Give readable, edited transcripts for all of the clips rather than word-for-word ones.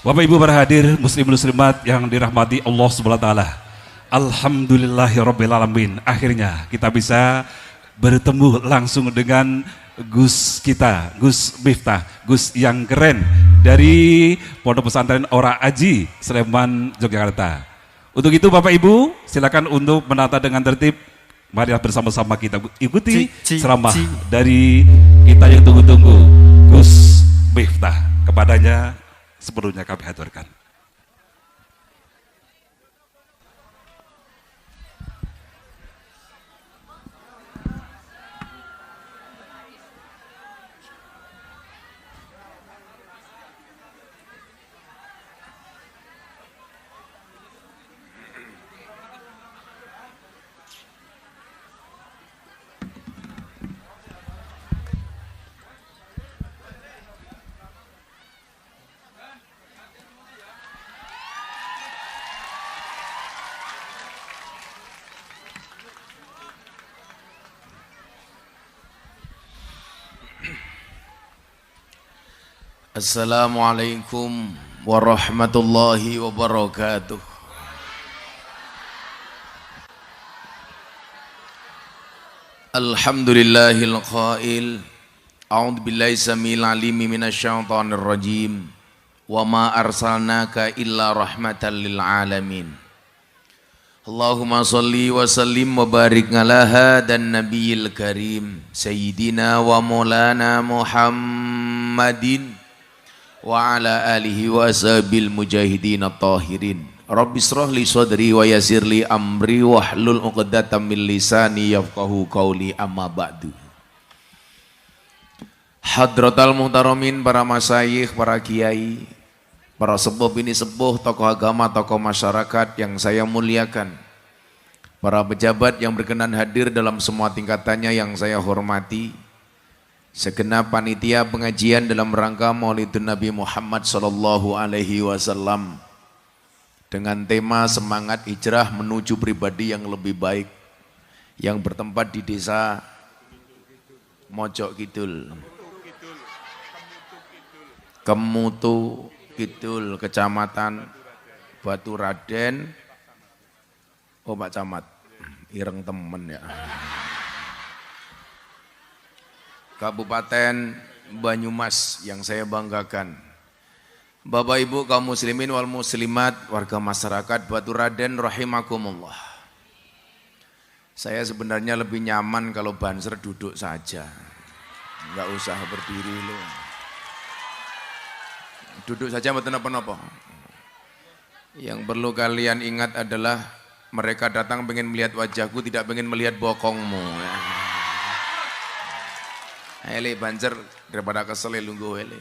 Bapak Ibu para hadir muslim muslimat yang dirahmati Allah Subhanahu wa taala. Alhamdulillahirabbil. Akhirnya kita bisa bertemu langsung dengan Gus kita, Gus Miftah, Gus yang keren dari Pondok Pesantren Ora Aji, Sleman, Yogyakarta. Untuk itu Bapak Ibu, silakan untuk menata dengan tertib. Mari bersama-sama kita ikuti ceramah dari kita yang tunggu-tunggu, Gus Miftah. Kepadanya sepenuhnya kami haturkan. Assalamualaikum warahmatullahi wabarakatuh. Alhamdulillahil qail a'udzu billahi samil alimi minasyaitonir rajim wa ma arsalnaka illa rahmatan lil alamin. Allahumma shalli wa sallim wa barik ala hadan nabiyil karim sayyidina wa maulana Muhammadin wa ala alihi wa ashabil mujahidin at-tahirin. Rabbi shrah li sadri wa yassir li amri wahlul 'uqdatam min lisani yafqahu qawli, amma ba'du. Hadratal muhtaramin, para masyayikh, para kiai, para sepuh bini sepuh, tokoh agama, tokoh masyarakat yang saya muliakan, para pejabat yang berkenan hadir dalam semua tingkatannya yang saya hormati, segenap panitia pengajian dalam rangka Maulidun Nabi Muhammad sallallahu alaihi wasallam dengan tema semangat hijrah menuju pribadi yang lebih baik yang bertempat di desa Mojok Kidul, Kemutu Kidul, Kecamatan Batu Raden. Oh Pak Camat, ireng temen ya. Kabupaten Banyumas yang saya banggakan. Bapak Ibu kaum muslimin wal muslimat, warga masyarakat Batu Raden rahimakumullah. Saya sebenarnya lebih nyaman kalau banser duduk saja. Enggak usah berdiri loh. Duduk saja mboten napa-napa. Yang perlu kalian ingat adalah mereka datang pengen melihat wajahku, tidak pengen melihat bokongmu. Ele bancer daripada kesel lungguh ele.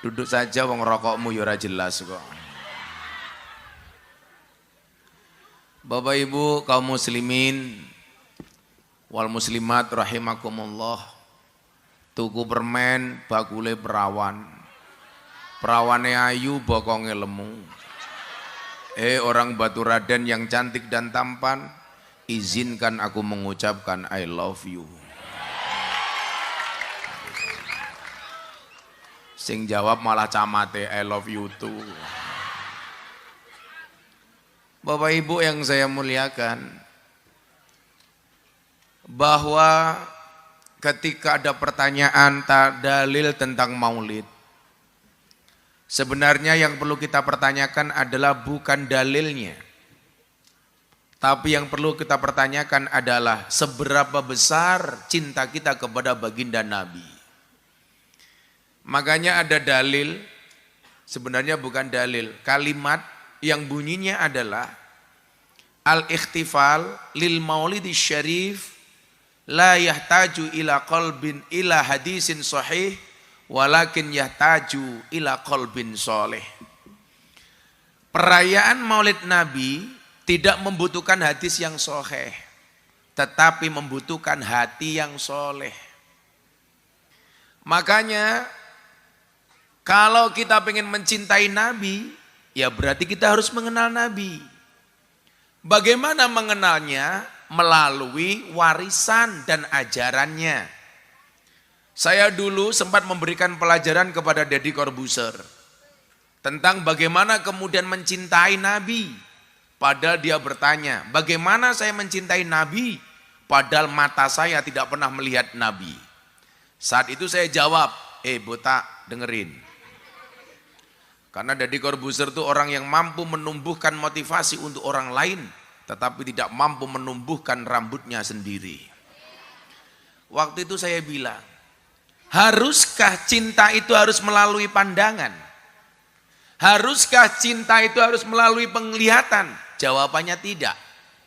Duduk saja wong rokokmu ya ora jelas kok. Bapak Ibu kaum muslimin wal muslimat rahimakumullah. Tuku permen bakule perawan. Perawane ayu bokonge lemu. Orang Batu Raden yang cantik dan tampan, izinkan aku mengucapkan I love you. Sing jawab malah camate I love you too. Bapak Ibu yang saya muliakan, bahwa ketika ada pertanyaan dalil tentang maulid, sebenarnya yang perlu kita pertanyakan adalah bukan dalilnya, tapi yang perlu kita pertanyakan adalah seberapa besar cinta kita kepada baginda Nabi. Makanya ada dalil, sebenarnya bukan dalil, kalimat yang bunyinya adalah al-ikhtifal lil maulidi syarif la yahtaju ila qalbin ila hadisin sahih walakin yahtaju ila qalbin soleh. Perayaan maulid Nabi tidak membutuhkan hadis yang sahih, tetapi membutuhkan hati yang soleh. Makanya kalau kita pengen mencintai Nabi, ya berarti kita harus mengenal Nabi. Bagaimana mengenalnya? Melalui warisan dan ajarannya. Saya dulu sempat memberikan pelajaran kepada Deddy Corbuzier tentang bagaimana kemudian mencintai Nabi. Padahal dia bertanya, bagaimana saya mencintai Nabi? Padahal mata saya tidak pernah melihat Nabi. Saat itu saya jawab, botak dengerin. Karena Deddy Corbuzier itu orang yang mampu menumbuhkan motivasi untuk orang lain, tetapi tidak mampu menumbuhkan rambutnya sendiri. Waktu itu saya bilang, haruskah cinta itu harus melalui pandangan? Haruskah cinta itu harus melalui penglihatan? Jawabannya tidak.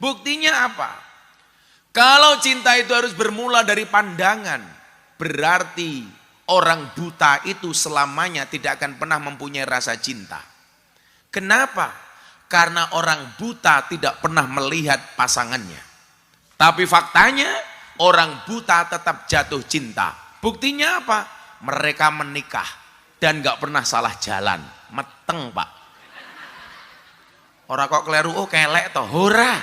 Buktinya apa? Kalau cinta itu harus bermula dari pandangan, berarti orang buta itu selamanya tidak akan pernah mempunyai rasa cinta. Kenapa? Karena orang buta tidak pernah melihat pasangannya. Tapi faktanya orang buta tetap jatuh cinta. Buktinya apa? Mereka menikah dan gak pernah salah jalan. Meteng pak. Orang kok keliru, oh kelek toh, hora.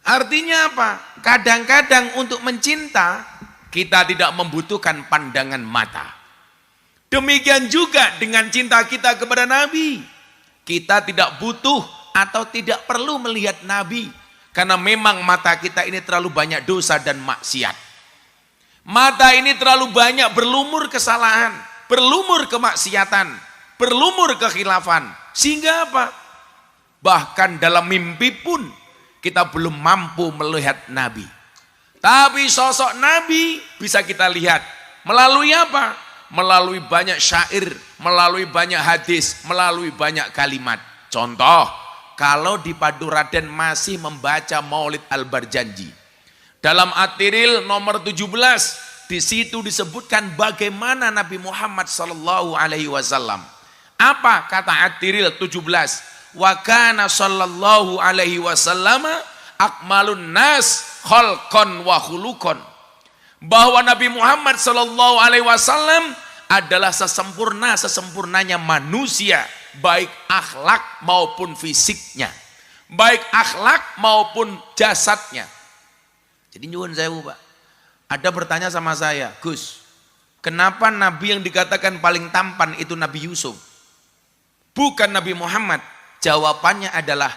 Artinya apa? Kadang-kadang untuk mencinta, kita tidak membutuhkan pandangan mata. Demikian juga dengan cinta kita kepada Nabi. Kita tidak butuh atau tidak perlu melihat Nabi. Karena memang mata kita ini terlalu banyak dosa dan maksiat. Mata ini terlalu banyak berlumur kesalahan, berlumur kemaksiatan, berlumur kekhilafan. Sehingga apa? Bahkan dalam mimpi pun kita belum mampu melihat Nabi. Tapi sosok Nabi bisa kita lihat. Melalui apa? Melalui banyak syair, melalui banyak hadis, melalui banyak kalimat. Contoh, kalau di Paduraden masih membaca Maulid Al-Barjanji. Dalam At-Tiril nomor 17, di situ disebutkan bagaimana Nabi Muhammad SAW. Apa kata At-Tiril 17? Wa kana sallallahu alaihi wasallam akmalun nas khalqan wa khuluqan. Bahwa Nabi Muhammad sallallahu alaihi wasallam adalah sesempurnanya manusia, baik akhlak maupun fisiknya, baik akhlak maupun jasadnya. Jadi nyuwun sewu Pak, ada bertanya sama saya, Gus, kenapa Nabi yang dikatakan paling tampan itu Nabi Yusuf, bukan Nabi Muhammad? Jawabannya adalah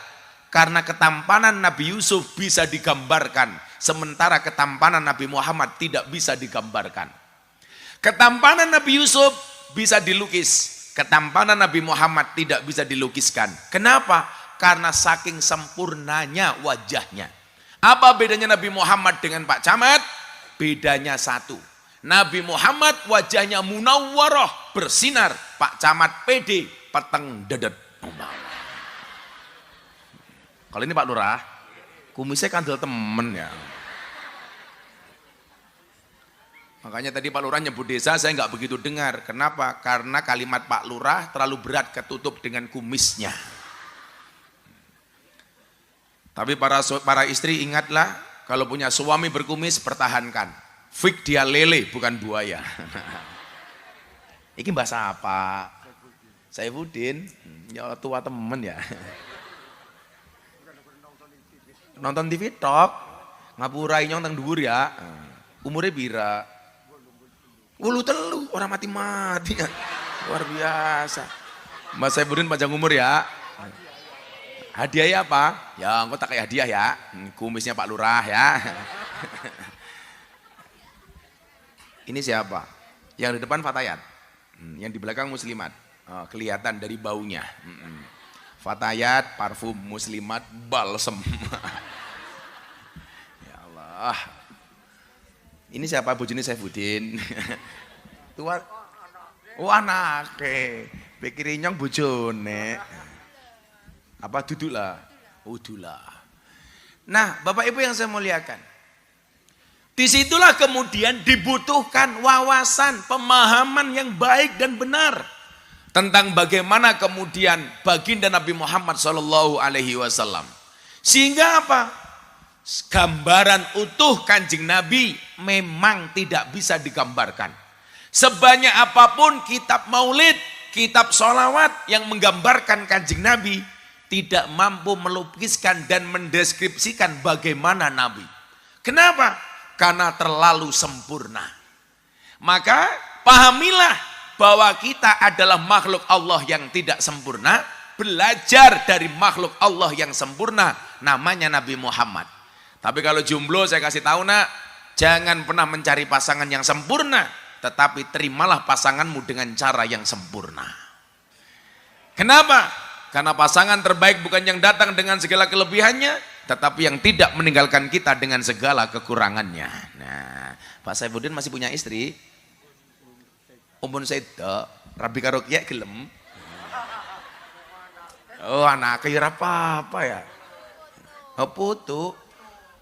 karena ketampanan Nabi Yusuf bisa digambarkan, sementara ketampanan Nabi Muhammad tidak bisa digambarkan. Ketampanan Nabi Yusuf bisa dilukis, ketampanan Nabi Muhammad tidak bisa dilukiskan. Kenapa? Karena saking sempurnanya wajahnya. Apa bedanya Nabi Muhammad dengan Pak Camat? Bedanya satu. Nabi Muhammad wajahnya munawwarah, bersinar. Pak Camat pede, peteng dedet. Kalau ini Pak Lurah, kumisnya kandel temen ya. Makanya tadi Pak Lurah nyebut desa, saya nggak begitu dengar. Kenapa? Karena kalimat Pak Lurah terlalu berat ketutup dengan kumisnya. Tapi para istri ingatlah, kalau punya suami berkumis, pertahankan. Fik dia lele, bukan buaya. Ini bahasa apa? Saifuddin, ya tua temen ya. Nonton TV tok, ngapurai nyong teng dhuwur ya. Umurnya bira. Ulu telu, orang mati-mati ya. Luar biasa. Mas Saifuddin panjang umur ya. Hadiahnya apa? Ya engkau tak kayak hadiah ya. Kumisnya Pak Lurah ya. Ini siapa? Yang di depan Fatayat. Yang di belakang Muslimat. Kelihatan dari baunya. Fatayat, parfum, Muslimat, balsem. Ya Allah. Ini siapa? Bojone Saifuddin. Tua. Oh anake. Pikir nyong bojone. Apa duduk lah? Oh dulah. Nah, Bapak Ibu yang saya muliakan. Disitulah kemudian dibutuhkan wawasan, pemahaman yang baik dan benar tentang bagaimana kemudian baginda Nabi Muhammad SAW. Sehingga apa? Gambaran utuh Kanjeng Nabi memang tidak bisa digambarkan. Sebanyak apapun kitab maulid, kitab sholawat yang menggambarkan Kanjeng Nabi, tidak mampu melukiskan dan mendeskripsikan bagaimana Nabi. Kenapa? Karena terlalu sempurna. Maka pahamilah bahwa kita adalah makhluk Allah yang tidak sempurna, belajar dari makhluk Allah yang sempurna, namanya Nabi Muhammad. Tapi kalau jomblo saya kasih tahu nak, jangan pernah mencari pasangan yang sempurna, tetapi terimalah pasanganmu dengan cara yang sempurna. Kenapa? Karena pasangan terbaik bukan yang datang dengan segala kelebihannya, tetapi yang tidak meninggalkan kita dengan segala kekurangannya. Nah, Pak Saifuddin masih punya istri? Umpun seda, Rabi karo kiai gelem. Oh, anak kira apa ya? Oh, putu.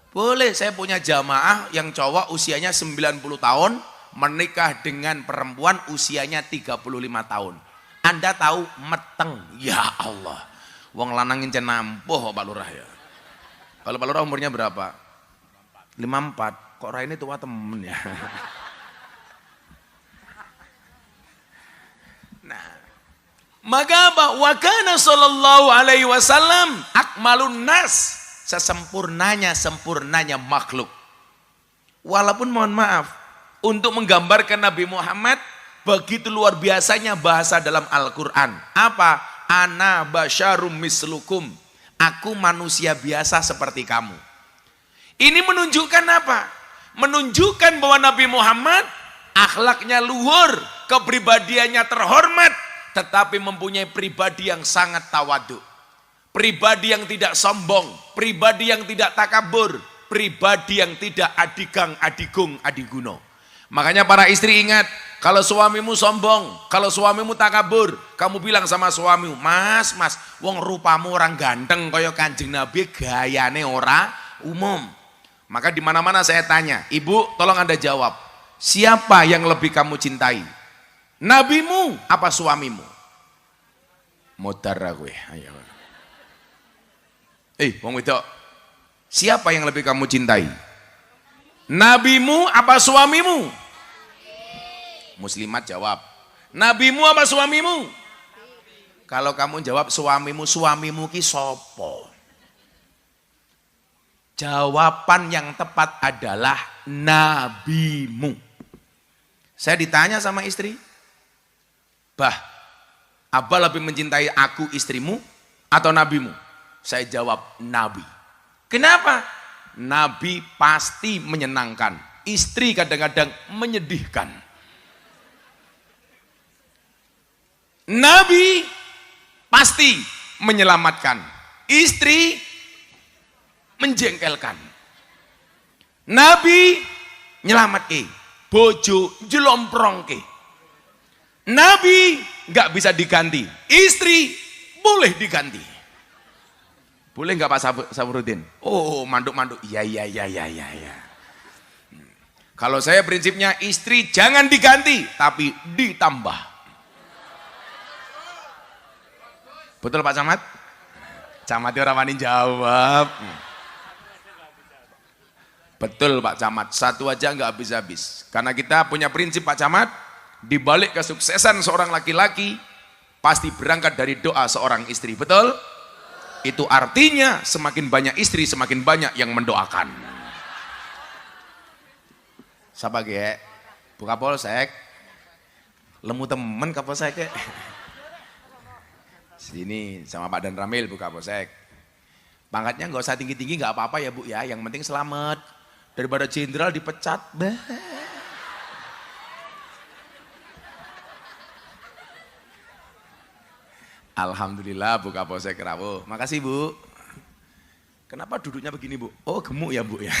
Boleh, saya punya jamaah yang cowok usianya 90 tahun, menikah dengan perempuan usianya 35 tahun. Anda tahu meteng, ya Allah. Wong lanangin cenampuh Pak Lurah ya. Kalau Pak Lurah umurnya berapa? 54. Kok Raini tua temen ya? Nah, maka apa? Wa kana sallallahu alaihi wasallam akmalun nas, sempurnanya makhluk. Walaupun mohon maaf, untuk menggambarkan Nabi Muhammad begitu luar biasanya bahasa dalam Al-Qur'an. Apa? Ana basyarum mislukum. Aku manusia biasa seperti kamu. Ini menunjukkan apa? Menunjukkan bahwa Nabi Muhammad akhlaknya luhur, kepribadiannya terhormat, tetapi mempunyai pribadi yang sangat tawadhu, pribadi yang tidak sombong, pribadi yang tidak takabur, pribadi yang tidak adigang, adigung, adiguno. Makanya para istri ingat, kalau suamimu sombong, kalau suamimu takabur, kamu bilang sama suamimu, mas, wong rupamu orang ganteng kaya Kanjeng Nabi, gayane ora umum. Maka di mana-mana saya tanya, ibu tolong Anda jawab, siapa yang lebih kamu cintai? Nabimu apa suamimu? Modar gue, ayo. Wong wedok, siapa yang lebih kamu cintai? Nabimu apa suamimu? Muslimat jawab, nabimu apa suamimu? Kalau kamu jawab suamimu, suamimu ki sopo? Jawaban yang tepat adalah nabimu. Saya ditanya sama istri, bah, Abah lebih mencintai aku istrimu atau nabimu? Saya jawab nabi. Kenapa? Nabi pasti menyenangkan, istri kadang-kadang menyedihkan. Nabi pasti menyelamatkan, istri menjengkelkan. Nabi nyelamatke, bojo jelomprongke. Nabi nggak bisa diganti, istri boleh diganti. Boleh nggak Pak Safuruddin? Oh, manduk-manduk, iya. Kalau saya prinsipnya istri jangan diganti, tapi ditambah. Betul Pak Camat? Camatnya orang wani jawab. Betul Pak Camat, satu aja nggak habis-habis. Karena kita punya prinsip Pak Camat, di balik kesuksesan seorang laki-laki pasti berangkat dari doa seorang istri. Betul? Itu artinya semakin banyak istri, semakin banyak yang mendoakan. Siapa ge? Buka polsek. Lemu temen ke polsek. Sini sama Pak Dan Ramil buka polsek. Pangkatnya nggak usah tinggi-tinggi, nggak apa-apa ya Bu ya. Yang penting selamat. Daripada jenderal dipecat. Alhamdulillah buka polsek Rawo. Makasih Bu. Kenapa duduknya begini Bu? Oh gemuk ya Bu ya.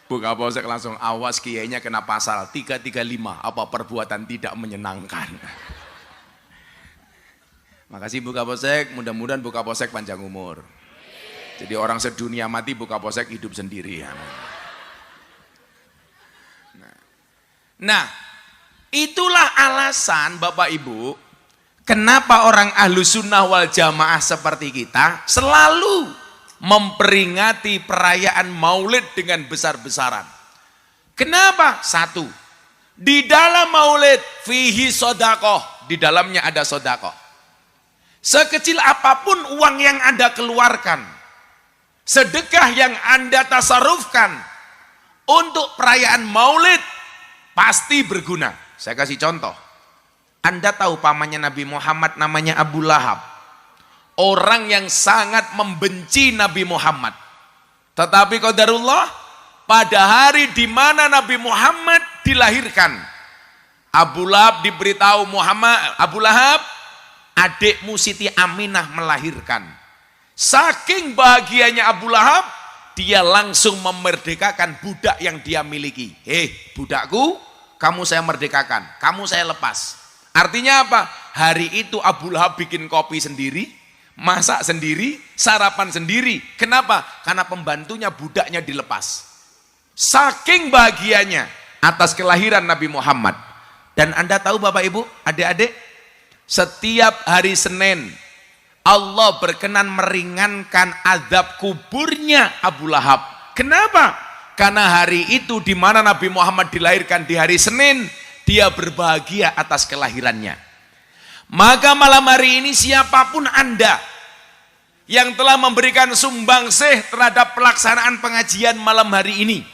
Buka polsek langsung, awas kiainya kena pasal 335, apa perbuatan tidak menyenangkan. Makasih buka polsek, mudah-mudahan buka polsek panjang umur. Jadi orang sedunia mati buka polsek hidup sendiri. Nah, itulah alasan Bapak Ibu, kenapa orang Ahlus Sunnah wal Jamaah seperti kita selalu memperingati perayaan Maulid dengan besar-besaran. Kenapa? Satu, di dalam Maulid fihi sodakoh, di dalamnya ada sodakoh. Sekecil apapun uang yang Anda keluarkan, sedekah yang Anda tasarufkan, Untuk perayaan Maulid pasti berguna. Saya kasih contoh. Anda tahu pamannya Nabi Muhammad namanya Abu Lahab. Orang yang sangat membenci Nabi Muhammad. Tetapi qadarullah, pada hari di mana Nabi Muhammad dilahirkan, Abu Lahab diberitahu Abu Lahab, adikmu Siti Aminah melahirkan. Saking bahagianya Abu Lahab, dia langsung memerdekakan budak yang dia miliki. Budakku, kamu saya merdekakan, kamu saya lepas. Artinya apa? Hari itu Abu Lahab bikin kopi sendiri, masak sendiri, sarapan sendiri. Kenapa? Karena pembantunya budaknya dilepas. Saking bahagianya atas kelahiran Nabi Muhammad. Dan Anda tahu Bapak Ibu, adik-adik, setiap hari Senin Allah berkenan meringankan azab kuburnya Abu Lahab. Kenapa? Karena hari itu di mana Nabi Muhammad dilahirkan di hari Senin, dia berbahagia atas kelahirannya. Maka malam hari ini siapapun Anda yang telah memberikan sumbangsih terhadap pelaksanaan pengajian malam hari ini,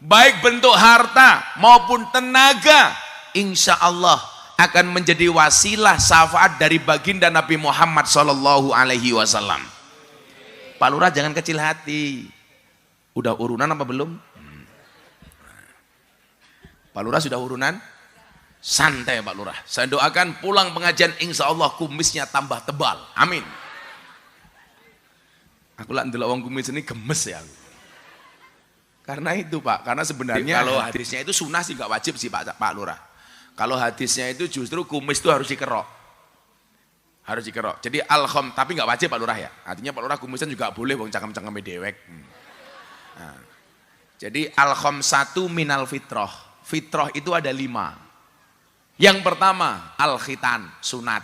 baik bentuk harta maupun tenaga, insya Allah akan menjadi wasilah syafaat dari baginda Nabi Muhammad Sallallahu Alaihi Wasallam. Pak Lurah jangan kecil hati. Udah urunan apa belum? Pak Lurah sudah urunan? Santai Pak Lurah. Saya doakan pulang pengajian insya Allah kumisnya tambah tebal. Amin. Aku lah ndelok wong kumis ini gemes ya. Karena itu Pak, karena sebenarnya kalau hadisnya itu sunnah sih nggak wajib sih Pak Lurah. Kalau hadisnya itu justru kumis itu harus dikerok. Harus dikerok. Jadi alkhom, tapi nggak wajib Pak Lurah ya. Artinya Pak Lurah kumisan juga boleh wong cangkem-cangkeme dewek. Nah, jadi al-khamsatu minal fitrah. Fitrah itu ada 5. Yang pertama al-khitan, sunat.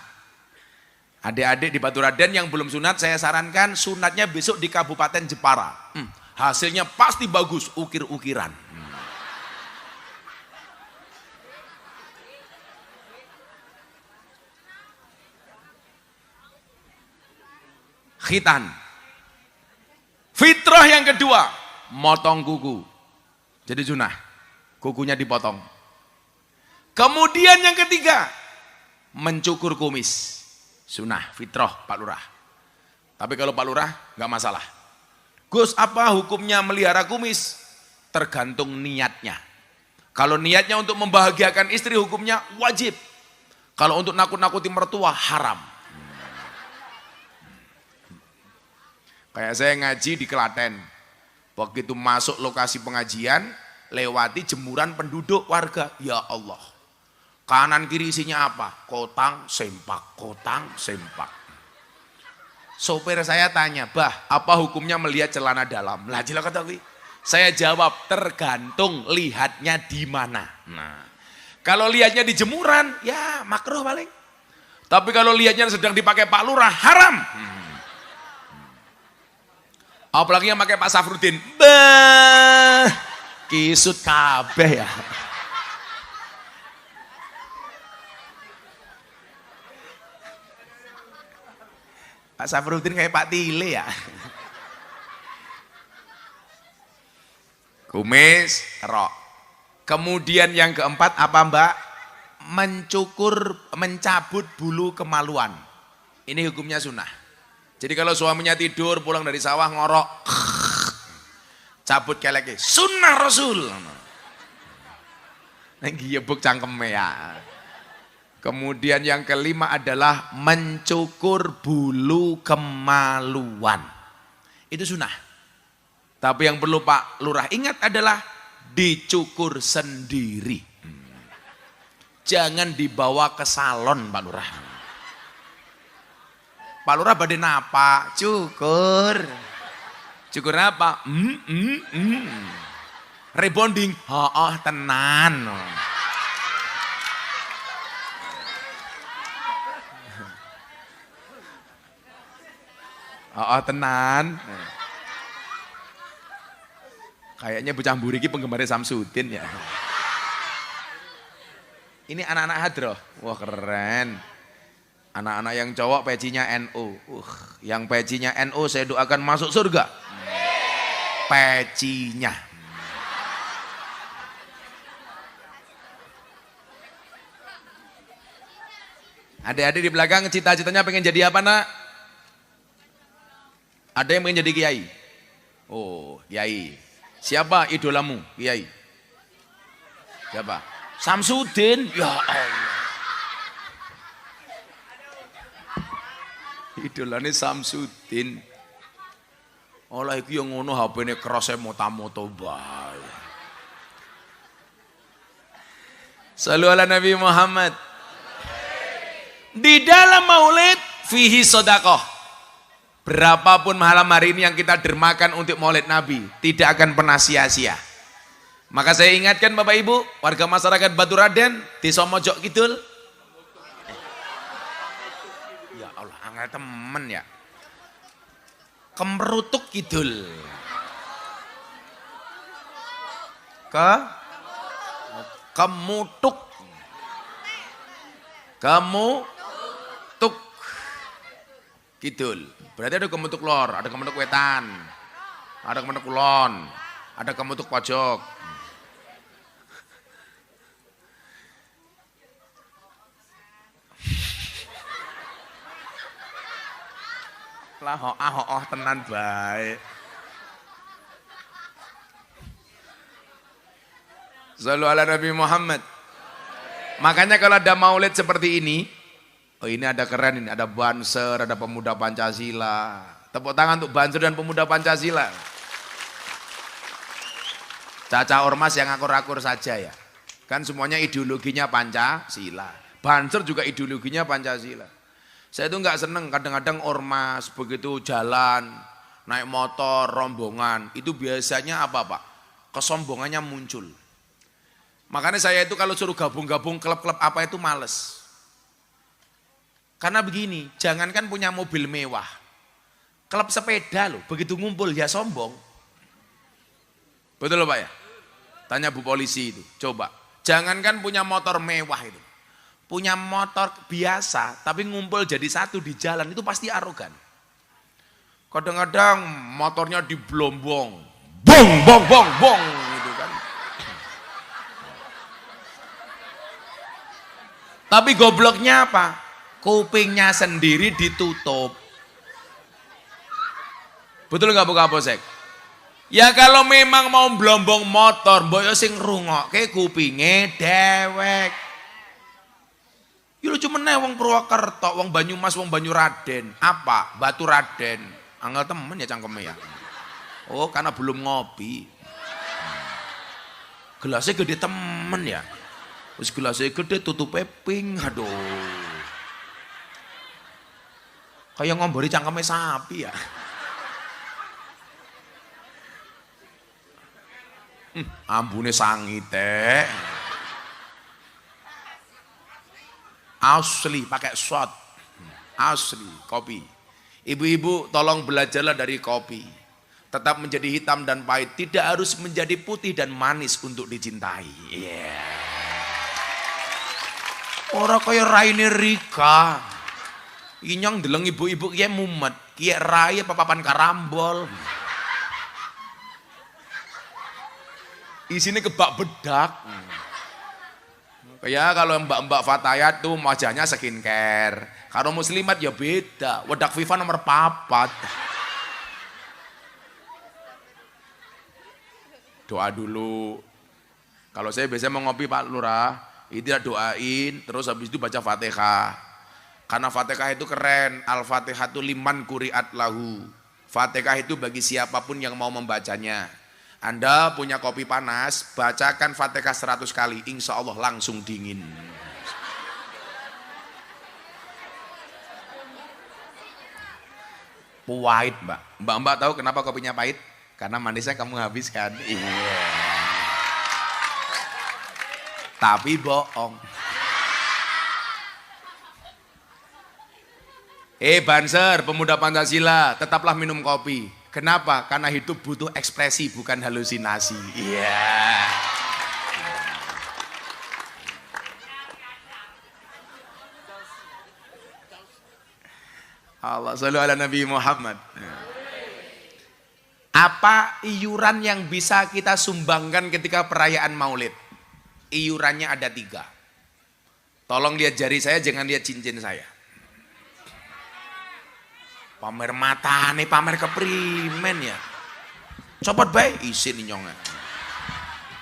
Adik-adik di Baturaden yang belum sunat, saya sarankan sunatnya besok di Kabupaten Jepara. Hasilnya pasti bagus, ukir-ukiran. Khitan. Fitrah yang kedua, motong kuku. Jadi sunnah, kukunya dipotong. Kemudian yang ketiga, mencukur kumis. Sunnah, fitrah Pak Lurah. Tapi kalau Pak Lurah nggak masalah. Gus, apa hukumnya melihara kumis? Tergantung niatnya. Kalau niatnya untuk membahagiakan istri, hukumnya wajib. Kalau untuk nakut-nakuti mertua, haram. Kayak saya ngaji di Klaten, begitu masuk lokasi pengajian, lewati jemuran penduduk warga, ya Allah, kanan kiri isinya apa? Kotang, sempak, kotang, sempak. Sopir saya tanya, bah, apa hukumnya melihat celana dalam? Lah jelas kata saya jawab, tergantung lihatnya di mana. Nah, kalau lihatnya di jemuran, ya makruh paling. Tapi kalau lihatnya sedang dipakai Pak Lurah, haram. Apalagi yang pakai Pak Safrudin, kisut kabeh ya. Pak Safrudin kayak Pak Tile ya. Kumis, rok. Kemudian yang keempat apa Mbak? Mencabut bulu kemaluan. Ini hukumnya sunnah. Jadi kalau suaminya tidur pulang dari sawah ngorok, cabut keleknya, sunnah Rasul. Nenggi yebuk cangkeme ya. Kemudian yang kelima adalah mencukur bulu kemaluan. Itu sunnah. Tapi yang perlu Pak Lurah ingat adalah dicukur sendiri. Jangan dibawa ke salon Pak Lurah. Pak Lurah badai napa? Cukur. Cukur apa? Rebonding. Oh, tenan. Oh, tenan. Kayaknya bocah mburi iki penggemar Samsudin ya. Ini anak-anak hadroh. Wah, keren. Anak-anak yang cowok pecinya NU. Yang pecinya NU saya doakan masuk surga. Pecinya. Adik-adik di belakang cita-citanya pengen jadi apa nak? Ada yang pengen jadi kiai? Oh, kiai. Siapa idolamu, kiai? Siapa? Samsudin. Ya Allah. Idolane Samsudin. Olah iki yang ngono HP-ne kerase mota-moto bae. Shallu ala Nabi Muhammad. Di dalam maulid fihi sodakoh. Berapapun malam hari ini yang kita dermakan untuk maulid Nabi, tidak akan pernah sia-sia. Maka saya ingatkan Bapak Ibu, warga masyarakat Batu Raden, Desa Mojok Kidul. Ya Allah, angel temen ya. Kemerutuk Kidul. Kemutuk. Kemutuk Kidul. Berarti ada kemutuk lor, ada kemutuk wetan, ada kemutuk kulon, ada kemutuk pojok. Lah oh tenan baik. Shallu ala Nabi Muhammad. Makanya kalau ada maulid seperti ini, oh ini ada keren, ini ada Banser, ada pemuda Pancasila. Tepuk tangan untuk Banser dan pemuda Pancasila. Caca ormas yang akur-akur saja ya. Kan semuanya ideologinya Pancasila. Banser juga ideologinya Pancasila. Saya itu nggak seneng kadang-kadang ormas begitu jalan, naik motor, rombongan. Itu biasanya apa Pak? Kesombongannya muncul. Makanya saya itu kalau suruh gabung-gabung klub-klub apa itu males. Karena begini, jangankan punya mobil mewah. Klub sepeda loh, begitu ngumpul ya sombong. Betul loh Pak ya? Tanya Bu Polisi itu, coba. Jangankan punya motor mewah itu. Punya motor biasa, tapi ngumpul jadi satu di jalan, itu pasti arogan. Kadang-kadang motornya diblombong. Bong, bong, bong, bong. Gitu kan. Tapi gobloknya apa? Kupingnya sendiri ditutup. Betul nggak Bu Kapolsek? Ya kalau memang mau blombong motor, mbok yo sing ngrungokke kupinge dewek. Yo cuma wong Purwokerto, wong Banyumas, wong Banyuraden. Apa? Batu Raden. Angel temen ya cangkeme ya. Oh, karena belum ngopi. Gelasnya gede temen ya. Terus gelasnya gede tutupnya pink. Aduh. Kayak ngombori cangkeme sapi ya. Ambune sangite. Asli pakai shot. Asli kopi. Ibu-ibu tolong belajarlah dari kopi. Tetap menjadi hitam dan pahit, tidak harus menjadi putih dan manis untuk dicintai. Yeah. Ora kaya raine Rika. Inyong deleng ibu-ibu kiye mumet, kiye rai apa papan karambol. Isine kebak bedak. Ya kalau mbak-mbak Fatayat tuh wajahnya skincare. Kalau muslimat ya beda. Wedak Viva nomor 4. Doa dulu. Kalau saya biasanya mau ngopi Pak Lurah, itu doain, terus habis itu baca Fatihah. Karena Fatihah itu keren. Al-Fatihah itu liman kuriat lahu. Fatihah itu bagi siapapun yang mau membacanya. Anda punya kopi panas, bacakan Fatihah 100 kali, insya Allah langsung dingin. Pahit mbak. Mbak tahu kenapa kopinya pahit? Karena manisnya kamu habiskan. Iya. Tapi bohong. Banser, pemuda Pancasila, tetaplah minum kopi. Kenapa? Karena hidup butuh ekspresi, bukan halusinasi. Iya. Yeah. Allah shallu ala Nabi Muhammad. Apa iuran yang bisa kita sumbangkan ketika perayaan Maulid? Iurannya ada 3. Tolong lihat jari saya, jangan lihat cincin saya. Pamer mata nih, pamer keprimen ya. Copot baik, isin nyongnya.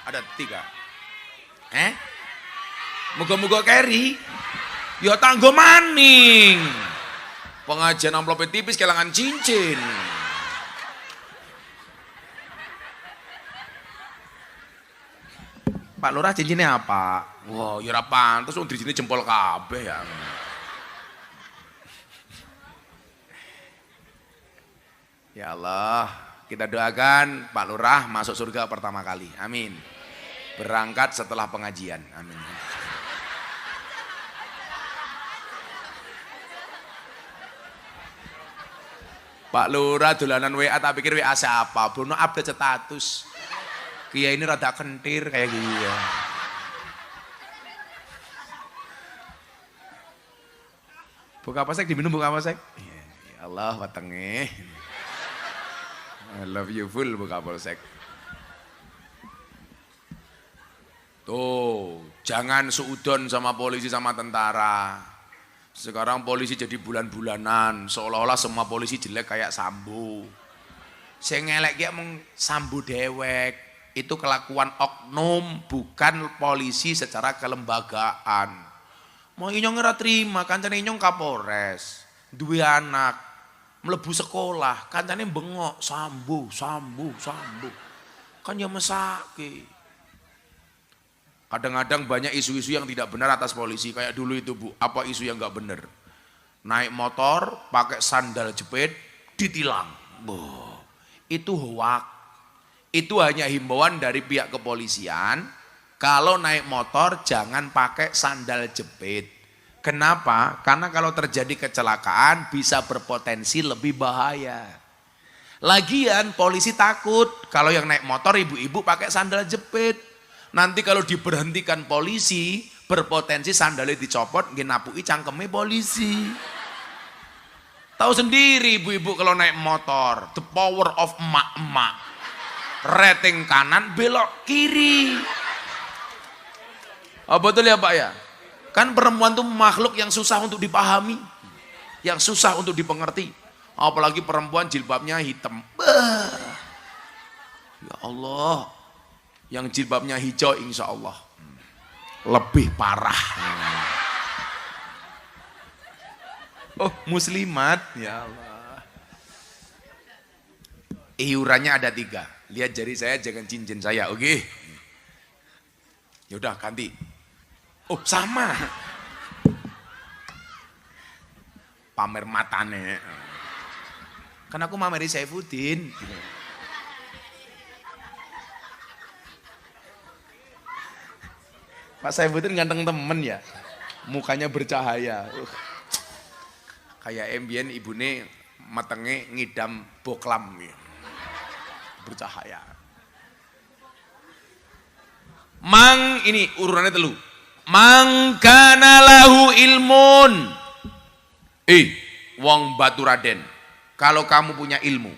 Ada 3. Muga-muga carry. Ya tanggo maning. Pengajian amplopnya tipis kelangan cincin. Pak Lurah cincinnya apa? Wah, ya ora pantes wong drijine jempol kabeh ya. Ya Allah, kita doakan Pak Lurah masuk surga pertama kali. Amin. Berangkat setelah pengajian. Amin. Pak Lurah dolanan WA, tak pikir WA siapa? Bruno update status. Kiai ini rada kentir kayak gitu ya. Buka apa sek? Diminum buka apa sek? Ya Allah, watenge. I love you full buka polsek. Tuh, jangan suudon sama polisi sama tentara. Sekarang polisi jadi bulan-bulanan, seolah-olah semua polisi jelek kayak Sambo. Saya ngelek ya meng Sambo dewek. Itu kelakuan oknum, bukan polisi secara kelembagaan. Mau inyong ora terima, kancane inyong Kapolres, duwe anak, mlebu sekolah, kancane bengok, Sambo. Kan ya mesake. Kadang-kadang banyak isu-isu yang tidak benar atas polisi, kayak dulu itu Bu, apa isu yang nggak benar? Naik motor, pakai sandal jepit, ditilang. Boh, itu hoak. Itu hanya himbauan dari pihak kepolisian, kalau naik motor jangan pakai sandal jepit. Kenapa? Karena kalau terjadi kecelakaan bisa berpotensi lebih bahaya. Lagian polisi takut kalau yang naik motor ibu-ibu pakai sandal jepit. Nanti kalau diberhentikan polisi, berpotensi sandalnya dicopot, ngenapui cangkeme polisi. Tahu sendiri ibu-ibu kalau naik motor, the power of emak-emak. Rating kanan, belok kiri. Oh betul ya Pak ya? Kan perempuan itu makhluk yang susah untuk dipahami, yang susah untuk dipengerti. Apalagi perempuan jilbabnya hitam. Ya Allah, yang jilbabnya hijau insya Allah lebih parah. Oh muslimat, ya Allah. Iurannya ada 3. Lihat jari saya, jangan cincin saya, oke? Yaudah ganti. Oh sama. Pamer matane. Kan aku mameri Saifuddin. Pak Saifuddin ganteng temen ya. Mukanya bercahaya. Kayak ambien ibune matenge ngidam boklam ya. Bercahaya. Mang ini urunannya telu. Mang kana lahu ilmun. Wong batu Raden. Kalau kamu punya ilmu.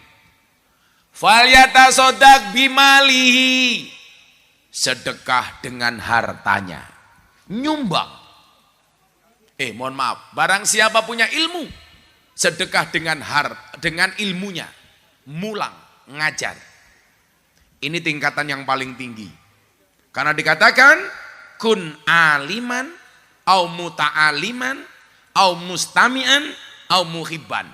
Falyatasodak bimalihi. Sedekah dengan hartanya. Nyumbang. Mohon maaf. Barang siapa punya ilmu. Sedekah dengan ilmunya. Mulang. Ngajar. Ini tingkatan yang paling tinggi. Karena dikatakan kun aliman au muta'aliman au mustami'an au muhibban.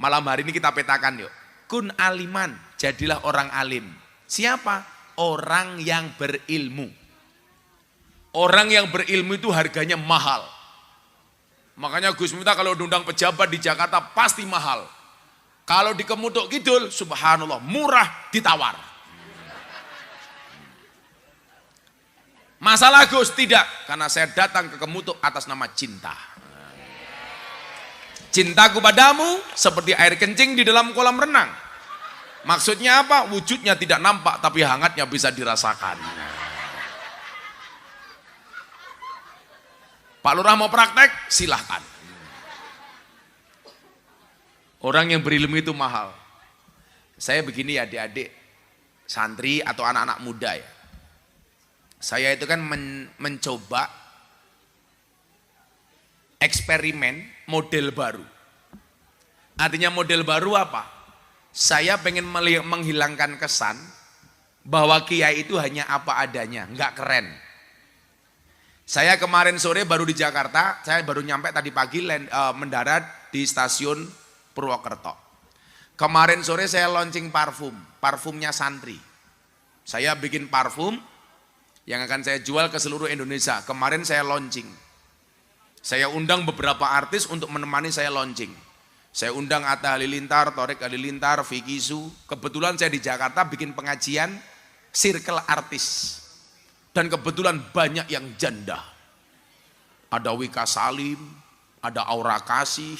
Malam hari ini kita petakan yuk. Kun aliman, jadilah orang alim. Siapa? Orang yang berilmu. Orang yang berilmu itu harganya mahal. Makanya Gus Miftah kalau diundang pejabat di Jakarta pasti mahal. Kalau di Kemutuk Kidul, subhanallah, murah ditawar. Masalah Gus tidak, karena saya datang ke Kemutuk atas nama cinta. Cintaku padamu seperti air kencing di dalam kolam renang. Maksudnya apa? Wujudnya tidak nampak tapi hangatnya bisa dirasakan. Pak Lurah mau praktek? Silahkan. Orang yang berilmu itu mahal. Saya begini ya adik-adik, santri atau anak-anak muda ya. Saya itu kan mencoba eksperimen model baru. Artinya model baru apa? Saya pengen menghilangkan kesan bahwa kiai itu hanya apa adanya, nggak keren. Saya kemarin sore baru di Jakarta, saya baru nyampe tadi pagi mendarat di stasiun Purwokerto. Kemarin sore saya launching parfumnya Santri. Saya bikin parfum yang akan saya jual ke seluruh Indonesia. Kemarin saya launching. Saya undang beberapa artis untuk menemani saya launching. Saya undang Atta Halilintar, Thoriq Halilintar, Vicky Su. Kebetulan saya di Jakarta bikin pengajian circle artis. Dan kebetulan banyak yang janda. Ada Wika Salim, ada Aura Kasih,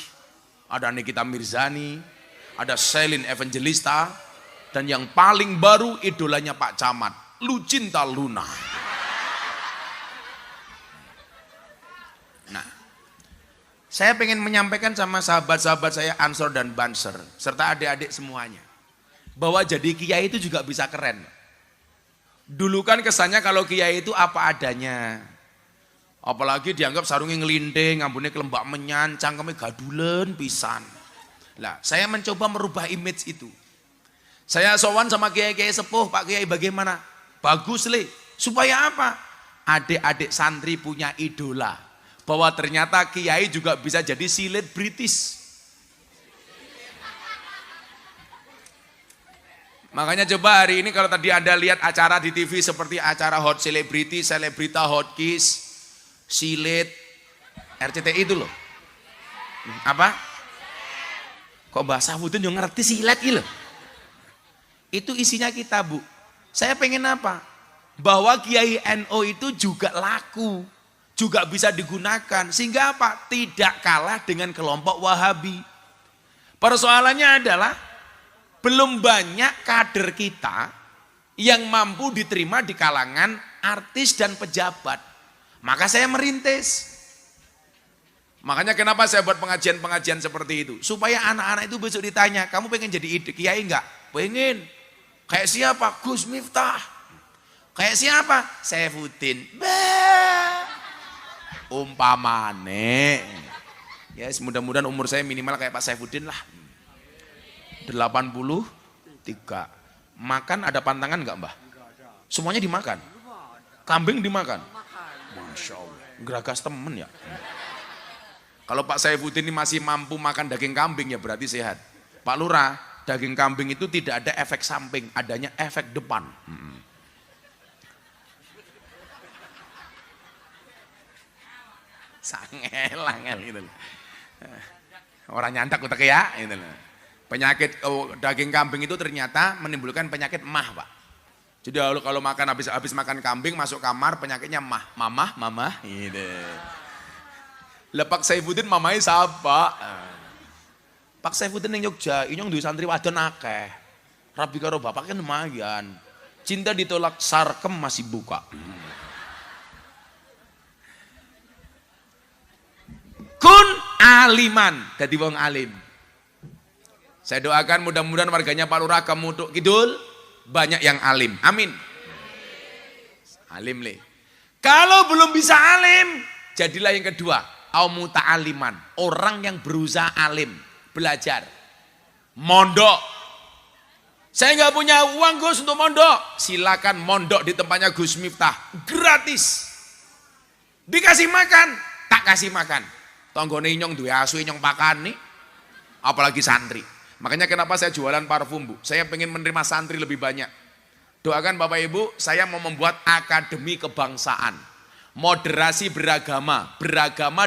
ada Nikita Mirzani, ada Selin Evangelista, dan yang paling baru idolanya Pak Camat, Lucinta Luna. Nah, saya pengen menyampaikan sama sahabat-sahabat saya Ansor dan Banser, serta adik-adik semuanya, bahwa jadi kiai itu juga bisa keren. Dulu kan kesannya kalau kiai itu apa adanya. Apalagi dianggap sarungnya ngelinting, ngambune kelembak menyan, cangkeme gadulen pisan. Lah, saya mencoba merubah image itu. Saya sowan sama kiai-kiai sepuh, Pak Kiai bagaimana? Bagus le. Supaya apa? Adik-adik santri punya idola. Bahwa ternyata kiai juga bisa jadi selebritis. Makanya coba hari ini kalau tadi Anda lihat acara di TV seperti acara Hot Celebrity, Selebrita Hot Kiss, Silet, RCTI itu loh. Apa? Kok bahasa Wudun yang ngerti silet gitu loh. Itu isinya kita, Bu. Saya pengen apa? Bahwa Kiai NU itu juga laku, juga bisa digunakan. Sehingga apa? Tidak kalah dengan kelompok Wahabi. Persoalannya adalah belum banyak kader kita yang mampu diterima di kalangan artis dan pejabat. Maka saya merintis. Makanya kenapa saya buat pengajian-pengajian seperti itu. Supaya anak-anak itu besok ditanya, kamu pengen jadi kiai enggak? Pengen. Kayak siapa? Gus Miftah. Kayak siapa? Saifuddin. Umpamane. Ya, mudah-mudahan umur saya minimal kayak Pak Saifuddin lah. 83. Makan ada pantangan enggak, Mbah? Semuanya dimakan. Kambing dimakan. Masya Allah. Geragas temen ya. Kalau Pak Saifuddin ini masih mampu makan daging kambing ya berarti sehat. Pak Lurah, daging kambing itu tidak ada efek samping, adanya efek depan. Sangel gitu. Orang nyantak utak ya gitu. Penyakit daging kambing itu ternyata menimbulkan penyakit mah, Pak. Jadi kalau makan habis makan kambing masuk kamar penyakitnya mamah gitu. Lepak Saifuddin mamai siapa? Pak Saifuddin yang Jogja, inyong duwe santri wadon akeh. Rabi karo bapak kan lumayan. Cinta ditolak sarkem masih buka. Kun aliman, dadi wong alim. Saya doakan mudah-mudahan warganya Pak Lurah Kemutuk Kidul banyak yang alim. Amin. Alim le. Kalau belum bisa alim, jadilah yang kedua, au muta'aliman, orang yang berusaha alim, belajar. Mondok. Saya nggak punya uang Gus untuk mondok. Silakan mondok di tempatnya Gus Miftah, gratis. Dikasih makan, tak kasih makan. Tonggone inyong duwe asu inyong pakan nih. Apalagi santri. Makanya kenapa saya jualan parfum, Bu? Saya pengen menerima santri lebih banyak. Doakan Bapak Ibu, saya mau membuat akademi kebangsaan. Moderasi beragama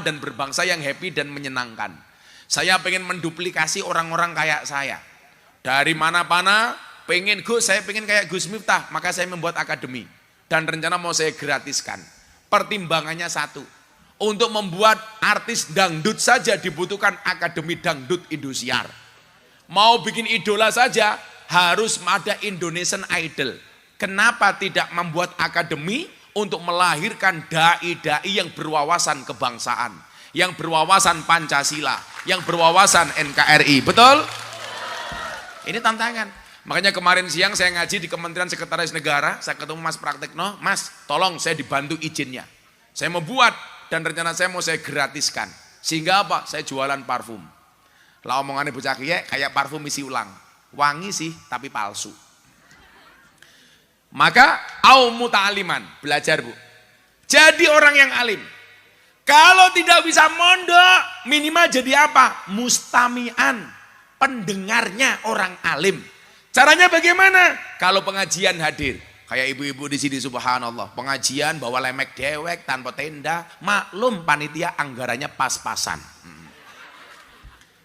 dan berbangsa yang happy dan menyenangkan. Saya pengen menduplikasi orang-orang kayak saya. Dari mana-mana, pengen Gus, saya pengen kayak Gus Miftah, maka saya membuat akademi. Dan rencana mau saya gratiskan. Pertimbangannya satu, untuk membuat artis dangdut saja dibutuhkan akademi dangdut Indosiar. Mau bikin idola saja harus ada Indonesian Idol. Kenapa tidak membuat akademi untuk melahirkan dai-dai yang berwawasan kebangsaan, yang berwawasan Pancasila, yang berwawasan NKRI, betul? Ini tantangan. Makanya kemarin siang saya ngaji di Kementerian Sekretaris Negara, saya ketemu Mas Praktekno, Mas tolong saya dibantu izinnya. Saya mau buat dan rencana saya mau saya gratiskan. Sehingga apa? Saya jualan parfum. Lah omongannya bocah kiye kayak parfum isi ulang. Wangi sih tapi palsu. Maka au muta'aliman, belajar Bu. Jadi orang yang alim. Kalau tidak bisa mondok, minimal jadi apa? Mustami'an, pendengarnya orang alim. Caranya bagaimana? Kalau pengajian hadir, kayak ibu-ibu di sini subhanallah, pengajian bawa lemek dewek tanpa tenda, maklum panitia anggarannya pas-pasan.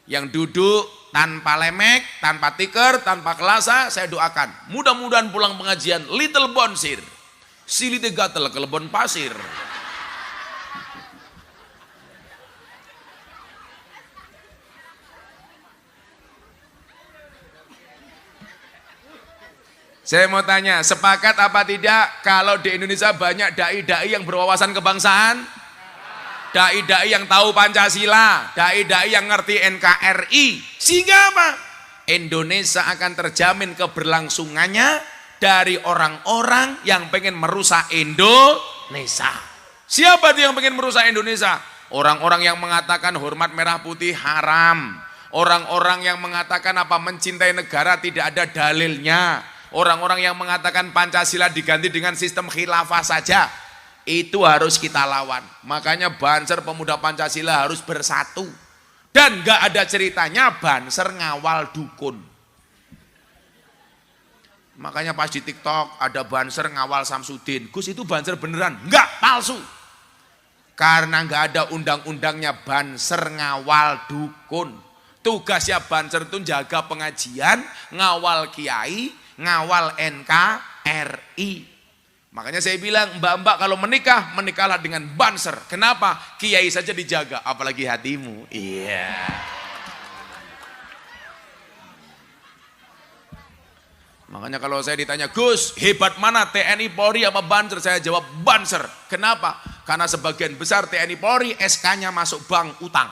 Yang duduk tanpa lemek, tanpa tikar, tanpa kelasa, saya doakan. Mudah-mudahan pulang pengajian little bonsir, silite gatel kelebon pasir. Saya mau tanya, sepakat apa tidak kalau di Indonesia banyak dai-dai yang berwawasan kebangsaan? Dai-dai yang tahu Pancasila, dai-dai yang ngerti NKRI. Sehingga apa? Indonesia akan terjamin keberlangsungannya dari orang-orang yang pengen merusak Indonesia. Siapa itu yang pengen merusak Indonesia? Orang-orang yang mengatakan hormat merah putih haram. Orang-orang yang mengatakan apa mencintai negara tidak ada dalilnya. Orang-orang yang mengatakan Pancasila diganti dengan sistem khilafah saja, itu harus kita lawan. Makanya Banser Pemuda Pancasila harus bersatu. Dan gak ada ceritanya Banser ngawal dukun. Makanya pas di TikTok ada Banser ngawal Samsudin. Gus itu Banser beneran? Enggak, palsu. Karena gak ada undang-undangnya Banser ngawal dukun. Tugasnya Banser itu jaga pengajian, ngawal kiai, ngawal NKRI. Makanya saya bilang mbak-mbak kalau menikah, menikahlah dengan Banser. Kenapa? Kiai saja dijaga, apalagi hatimu. Iya. Makanya kalau saya ditanya, Gus hebat mana TNI Polri apa Banser? Saya jawab Banser. Kenapa? Karena sebagian besar TNI Polri SK-nya masuk bank utang.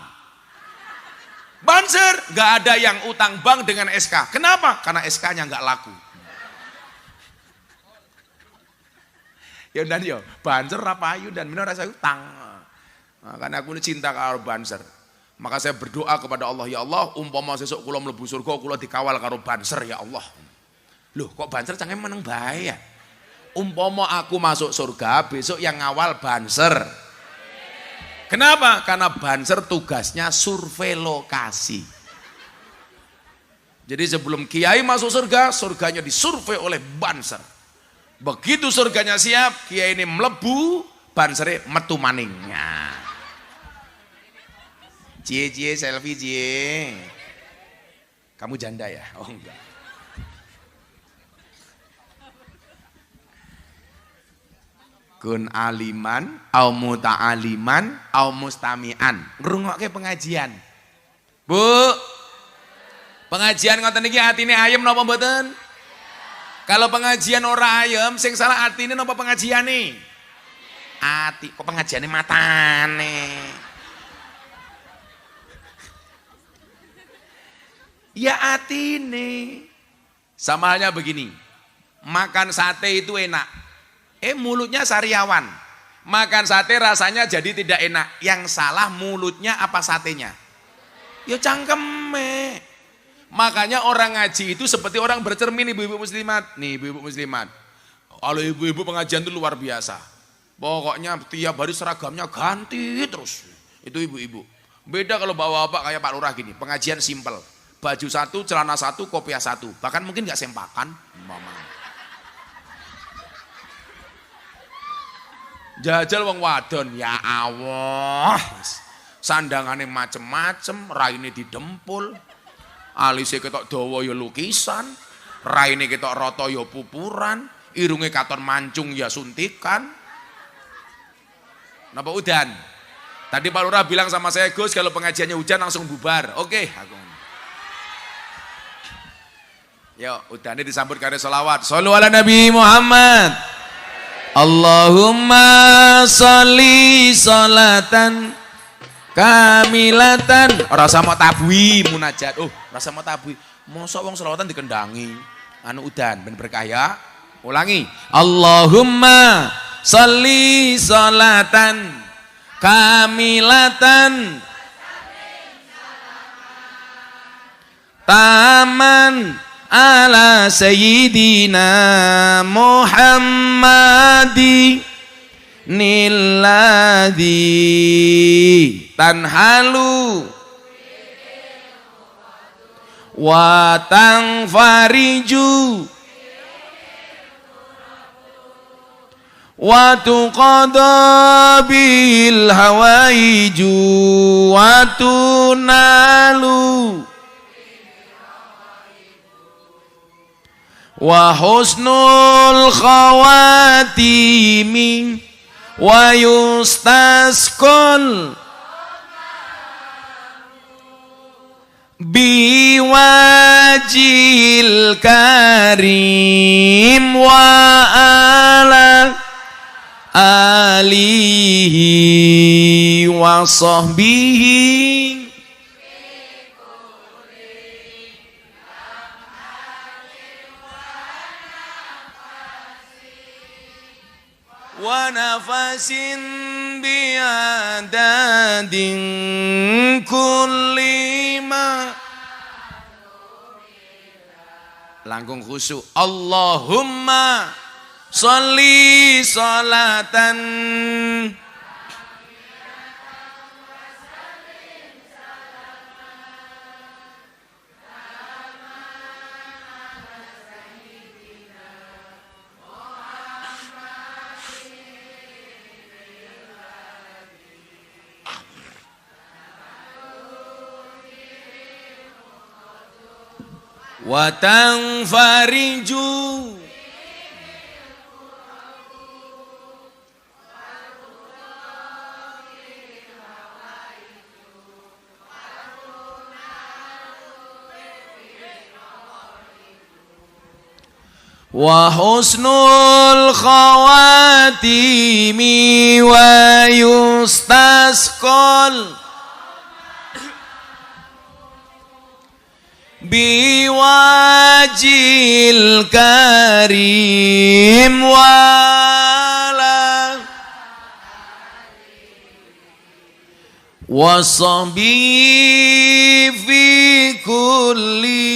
Banser gak ada yang utang bank dengan SK. Kenapa? Karena SK-nya gak laku. Ya dan yo, Banser apa ayu dan minor rasa utang. Makanya aku cinta karo Banser. Maka saya berdoa kepada Allah, ya Allah, umpama sesuk kula mlebu surga, kula dikawal karo Banser ya Allah. Loh, kok Banser canggih meneng bae ya? Umpama aku masuk surga, besok yang ngawal Banser. Kenapa? Karena Banser tugasnya survei lokasi. Jadi sebelum kiai masuk surga, surganya disurvei oleh Banser. Begitu surganya siap, kiai ini melebu, Bansernya metu maning. Cie selfie cie. Kamu janda ya? Oh enggak. Kun aliman, au muta'aliman, au mustami'an. Ngrungokke pengajian. Bu, pengajian ngoten niki atine ayem napa mboten? Kalau pengajian ora ayem, sing salah atine napa pengajiane? Ati, kok pengajiane matane. Ya atine. Sama halnya begini, makan sate itu enak. Mulutnya sariawan. Makan sate rasanya jadi tidak enak. Yang salah mulutnya apa satenya? Ya cangkeme. Makanya orang ngaji itu seperti orang bercermin, ibu-ibu muslimat. Nih ibu-ibu muslimat. Kalau ibu-ibu pengajian itu luar biasa. Pokoknya tiap hari seragamnya ganti terus. Itu ibu-ibu. Beda kalau bapak-bapak kayak Pak Lurah gini. Pengajian simpel. Baju satu, celana satu, kopiah satu. Bahkan mungkin gak sempakan. Mama. Jajal wong wadon, ya Allah. Sandangannya macem-macem, raine didempul. Alisnya ketok dawa ya lukisan, raine ketok roto ya pupuran, irunge katon mancung ya suntikan. Napa udan? Tadi Pak Lurah bilang sama saya, Gus kalau pengajiannya hujan langsung bubar. Oke, aku. Yuk, udannya disambut karena sholawat. Shollu ala Nabi Muhammad. Allahumma sholli sholatan kamilatan. Rasa mau tabui munajat. Rasa mau tabui. Mosok wong selawatan dikendangi. Anu udan ben berkah ya. Ulangi. Allahumma sholli sholatan kamilatan taman ala sayyidina Muhammadi nilladzi tanhalu wa tanfariju wa tuqada bil hawaiju wa tunalu wa husnul khawatimi wa yustasqal biwajil karim wa ala alihi wa sahbihi wa nafasin biadadin kullima. Langkung khusyuk. Allahumma sholli sholatan wa tanfariju wa husnul khawatimi wa yustasqal biwajil karim wala wasahbi fi kulli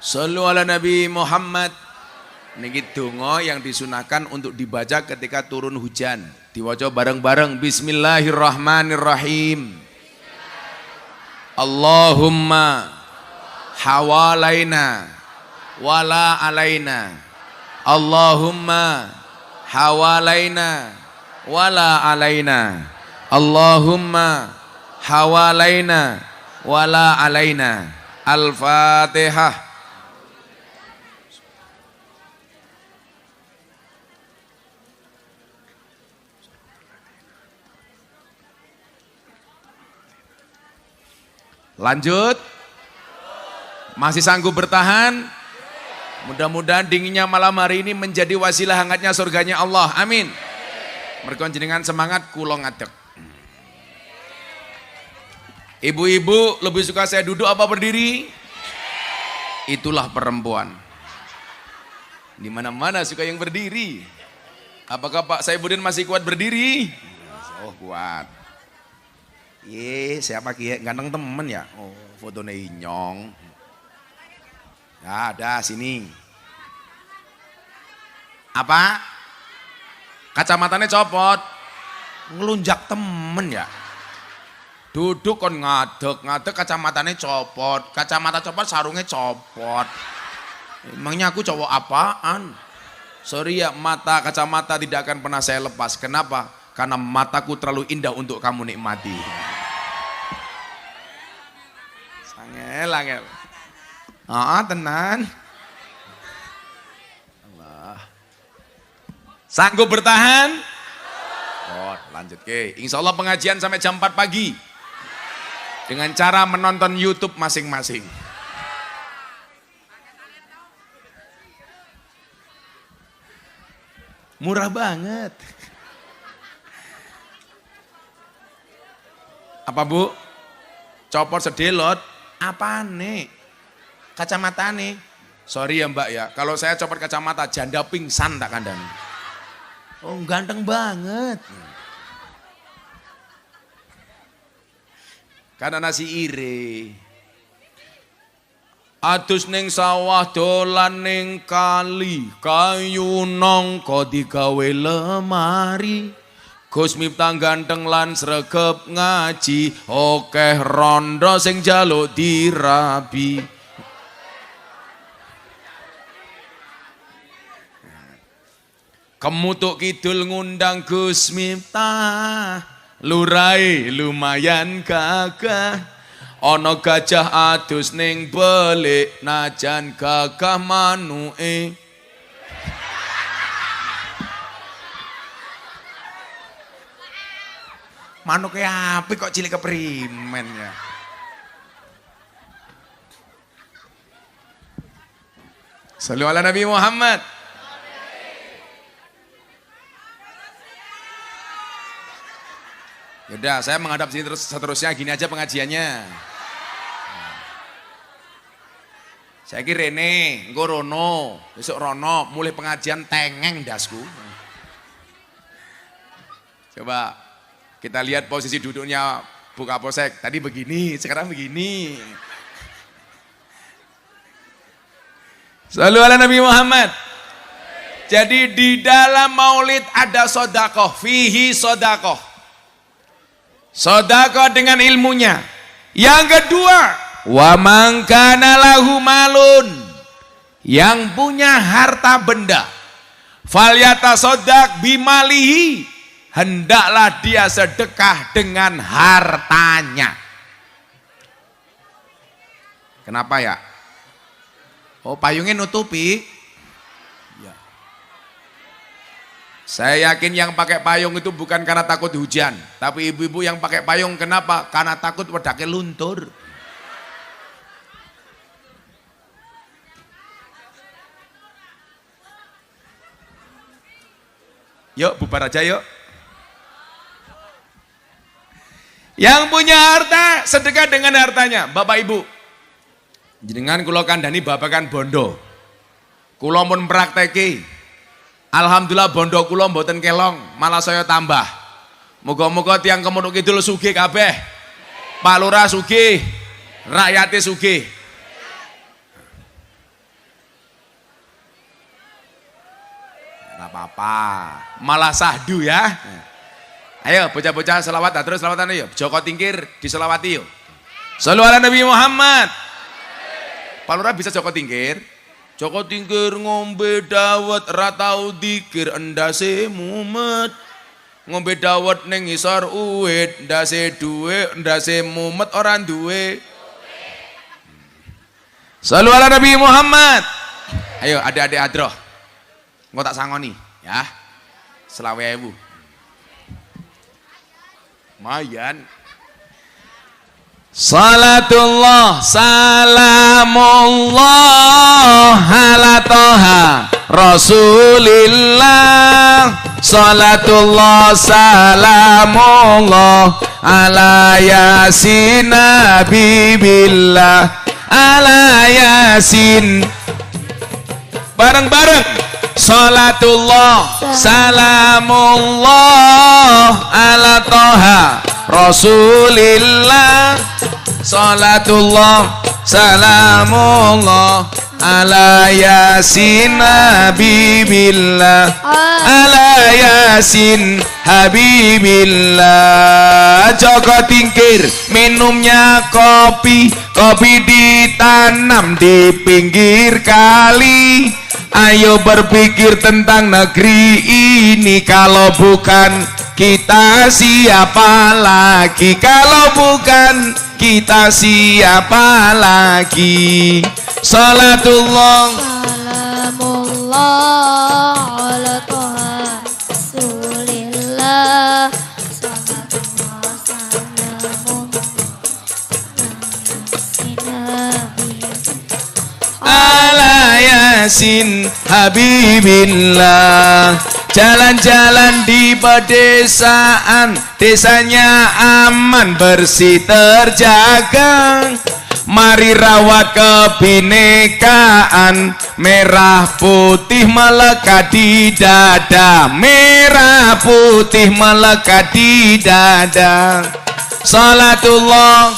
Sallu ala Nabi Muhammad. Niki donga yang disunahkan untuk dibaca ketika turun hujan. Diwaca bareng-bareng. Bismillahirrahmanirrahim. Allahumma hawalaina wala alaina. Allahumma hawalaina wala alaina. Allahumma hawalaina wala alaina. Al-Fatihah. Lanjut. Masih sanggup bertahan? Mudah-mudahan dinginnya malam hari ini menjadi wasilah hangatnya surganya Allah. Amin. Mergo jenengan semangat, kula ngadeg. Ibu-ibu lebih suka saya duduk apa berdiri? Itulah perempuan. Di mana-mana suka yang berdiri. Apakah Pak Saifuddin masih kuat berdiri? Oh, kuat. Siapa kia ganteng temen ya? Oh, fotonya Inyong. Ya, ada sini. Apa? Kacamatanya copot. Ngelunjak temen ya. Duduk kon ngadeg kacamatanya copot. Kacamata copot, sarungnya copot. Emangnya aku cowok apaan? Sorry ya, kacamata tidak akan pernah saya lepas. Kenapa? Karena mataku terlalu indah untuk kamu nikmati. Angel. Tenan. Allah. Sanggup bertahan? Oh, lanjut ke. Insya Allah pengajian sampai jam 4 pagi. Dengan cara menonton YouTube masing-masing. Murah banget. Apa Bu? Copot sedelot. Apane? Kacamatane. Sorry ya Mbak ya, kalau saya copot kacamata janda pingsan tak kandani. Oh ganteng banget. Karena nasi ire. Adus ning sawah dolan ning kali, kayu nongko digawe lemari. Gus Miftah ganteng lan sregep ngaji, okeh rondo sing jaluk dirabi. Kemutuk kidul ngundang Gus Miftah, lurai lumayan gagah. Ono gajah adus ning belik, najan gagah manuke. Manuke api kok cilik keprimen ya. Shallu ala Nabi Muhammad. Yaudah, saya menghadap sini terus seterusnya, gini aja pengajiannya. Saya kira Rene, engko Rono, besok Rono, mulai pengajian tengeng dasku. Coba kita lihat posisi duduknya Bu Kapolsek. Tadi begini, sekarang begini. Shallu ala Nabi Muhammad. Jadi di dalam maulid ada sodakoh, fihi sodakoh. Sodakoh dengan ilmunya. Yang kedua, wa man kana lahu malun, yang punya harta benda, falyatasaddaq bimalihi, hendaklah dia sedekah dengan hartanya. Kenapa ya? Oh, payungnya nutupi. Ya. Saya yakin yang pakai payung itu bukan karena takut hujan, tapi ibu-ibu yang pakai payung kenapa? Karena takut wedake luntur. Yuk bubar aja yuk. Yang punya harta sedekah dengan hartanya. Bapak Ibu, jenengan kula kandhani babakan bondo. Kula pun prakteki. Alhamdulillah bondo kula mboten kelong, malah saya tambah. Moga-moga tiang Kemutuk Kidul sugih kabeh. Pak Lurah sugih, rakyate sugih. Apa-apa, malah sahdu ya. Ayo bocah-bocah selawat, terus selawatan yuk. Joko Tingkir diselawati yuk. Shallu ala Nabi Muhammad. Pak Lurah bisa Joko Tingkir. Joko Tingkir ngombe dawet ratau dikir endase mumet. Ngombe dawet ning ngisor uwit, ndase duwe, ndase mumet orang duwe. Shallu ala Nabi Muhammad. Ayo adik-adik adroh. Engko tak sangoni ya. 20.000. Mayan. Salatullah salamullah ala toha Rasulillah. Salatullah salamullah ala yasin nabibillah. Ala yasin. Bareng-bareng. Salatullah salamullah ala toha Rasulillah. Salatullah salamullah ala yasin habibillah. Ala yasin habibillah. Joko Tingkir minumnya kopi, kopi ditanam di pinggir kali. Ayo berpikir tentang negeri ini, kalau bukan kita siapa lagi? Kalau bukan kita siapa lagi? Salatullah salamullah ala toha Rasulillah. Salatullah salamullah ala yasin habibillah. Jalan-jalan di pedesaan, desanya aman bersih terjaga. Mari rawat kebinekaan, merah putih melekat di dada, merah putih melekat di dada. Salatullah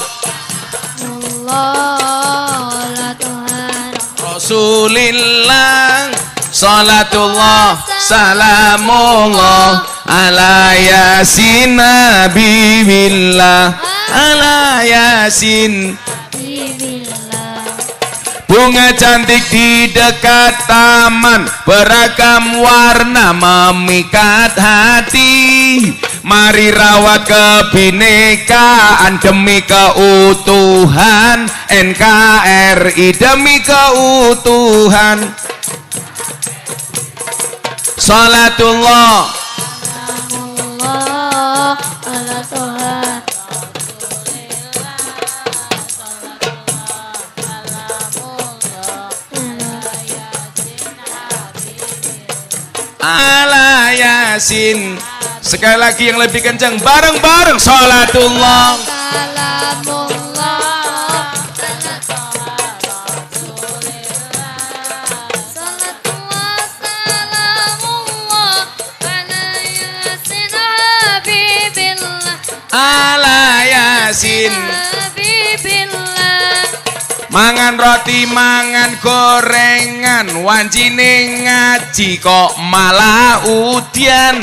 Allah Tuhan Rasulillah, salatullah salamullah ala yasin nabiillah, ala yasin. Bunga cantik di dekat taman, beragam warna memikat hati. Mari rawat kebinekaan demi keutuhan NKRI, demi keutuhan. Salatullah Allah ala Tuhan ala yasin. Sekali lagi yang lebih kencang, bareng-bareng. Salatullah Salamullah Salatullah salamullah ala yasin habibillah ala yasin. habibillah. Mangan roti, mangan gorengan, wancine ngaji kok malah udian.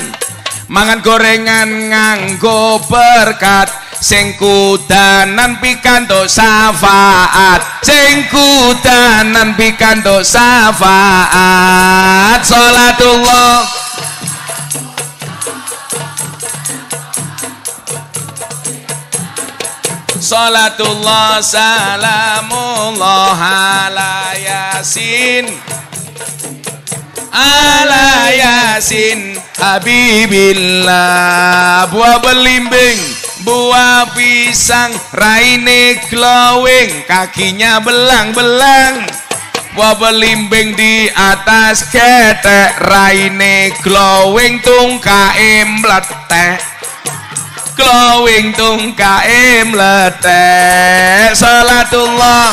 Mangan gorengan nganggo berkat, sing kudanan pikantuk syafaat, sing kudanan pikantuk syafaat. Salatullah salatullah salamullah ala yasin, ala yasin habibillah. Buah belimbing, buah pisang, raine glowing, kakinya belang-belang. Buah belimbing di atas ketek, raine glowing, tungkae mletek, glowing tungkae mletek. Salatullah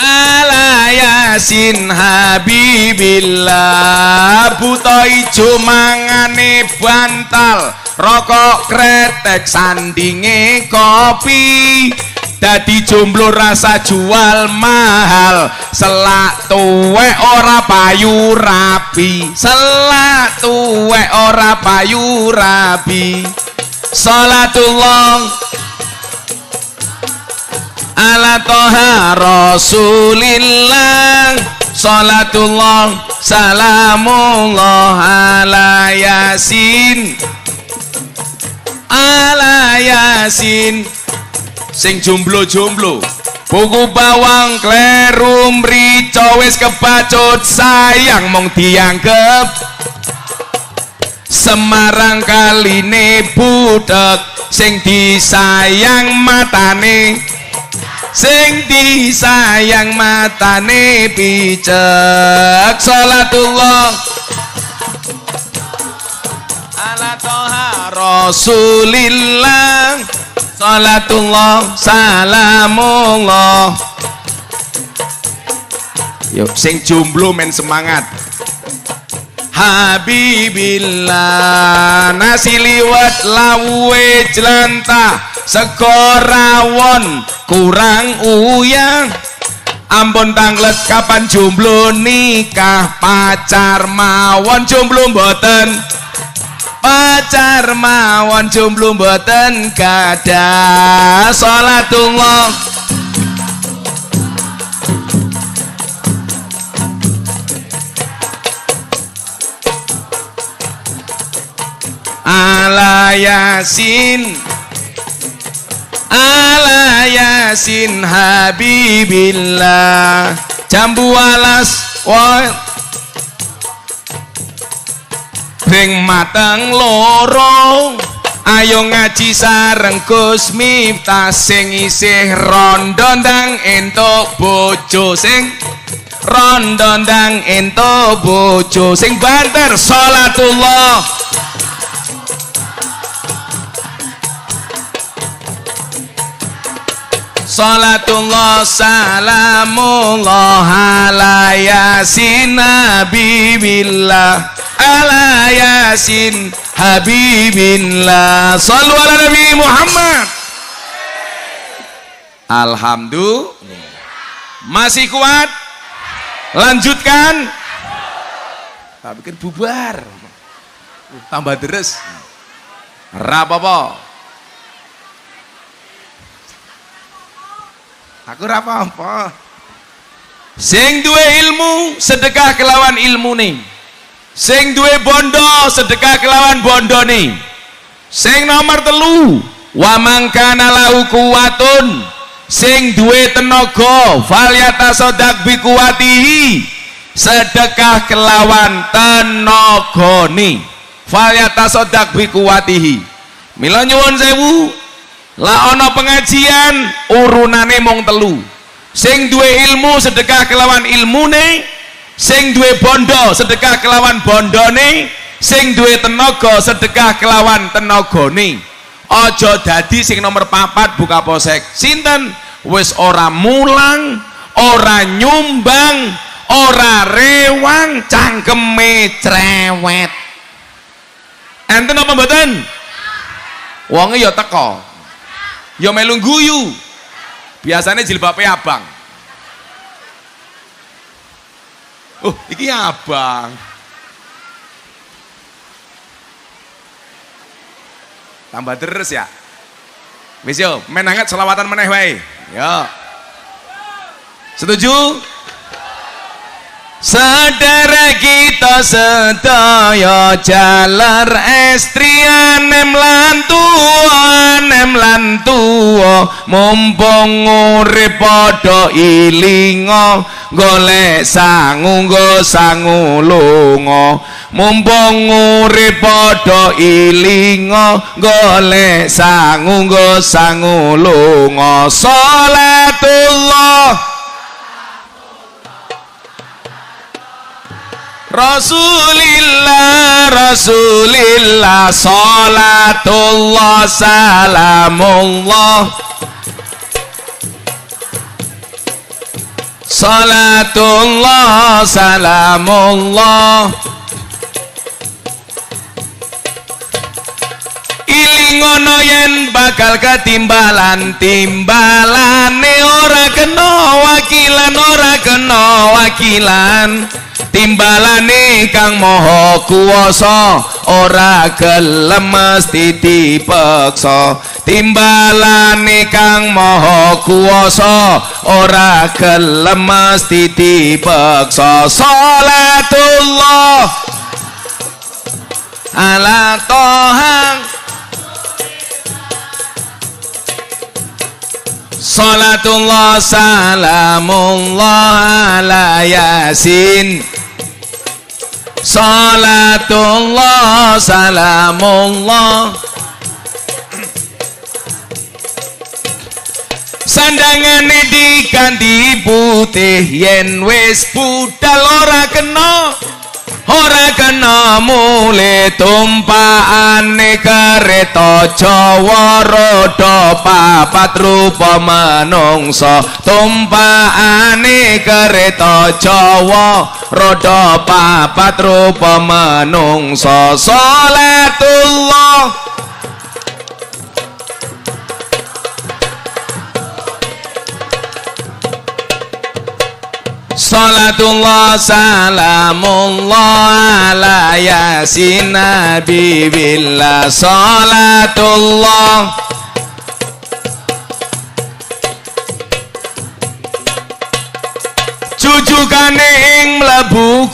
ala yasin habibillah. Buta ijo mangane bantal, rokok kretek sandinge kopi. Dadi jomblo rasa jual mahal, selak tuwek ora payu rapi, selak tuwek ora payu rapi. Salatullah ala Toha Rasulillah, salatullah salamullah ala yasin, ala yasin. Sing jomblo-jomblo buku bawang kleru mrica wis kebacut sayang mung dianggep Semarang kaline budek, sing disayang matane, sing disayang matane picek. Salatullah ala Toha Rasulillah, salatullah salamullah. Yuk sing jomblo men semangat. Habibillah, nasi liwet lawe jelantah, sego rawon kurang uyang. Ampun tanglet kapan jomblo nikah, pacar mawon jomblo mboten, pacar mawon jomblo mboten gadah. Salatullah ala yasin, ala yasin habibillah. Jambu alas woi ring mateng loro, Ayo ngaji sareng Gus Miftah sing isih rondo ndang entuk bojo sing rondo ndang entuk bojo sing banter salatullah salatullah salamullah ala yasin habibillah ala yasin habibillah sallu ala nabi Muhammad. Alhamdulillah. Masih kuat? Lanjutkan. Tak pikir bubar. Tambah deres. Rapopo. Aku rapopo. Sing duwe ilmu sedekah kelawan ilmu nih. Sing duwe bondo sedekah kelawan bondo nih. Sing nomor telu wa mangkana lahu kuwatun sing duwe tenaga falyatasaddaq bi kuwatihi sedekah kelawan tenagane falyatasaddaq bi kuwatihi. Mila nyuwun sewu la ana pengajian urunane mung telu. Sing duwe ilmu sedekah kelawan ilmune, sing duwe bondo sedekah kelawan bondone, sing duwe tenaga sedekah kelawan tenagane. Aja dadi sing nomor 4 buka posek. Sinten? Wis ora mulang, ora nyumbang, ora rewang, cangkeme cerewet. Enten apa mboten? Wonge ya teko. Ya melu guyu. Biasanya jilbabe abang. Oh, iki abang. Tambah deres ya. Wis yo, men anget selawatan meneh wae. Yo. Setuju? Saudara kita sedaya jalar estrian nem lan tuwa mumpung urip padha ilinga golek sangu nggo sangu lunga mumpung urip padha ilinga golek sangu nggo sangu lunga salatullah Rasulillah Rasulillah salatullah salamullah salatullah salamullah ilingono yen bakal ketimbalan timbalane ora kena wakilan timbalane kang maha kuwasa ora gelem mesti dipeksa timbalane kang maha kuwasa ora gelem mesti dipeksa salatullah ala tohang salatullah salamullah ala yasin salatullah salamullah sandangane diganti putih yen wis budal ora kena mule tumpaane kereta Jawa roda papat rupa manungsa tumpaane kereta Jawa roda papat rupa manungsa salatullah salatullah salamullah ala yasin habibillah salatullah jujukane ing mlebu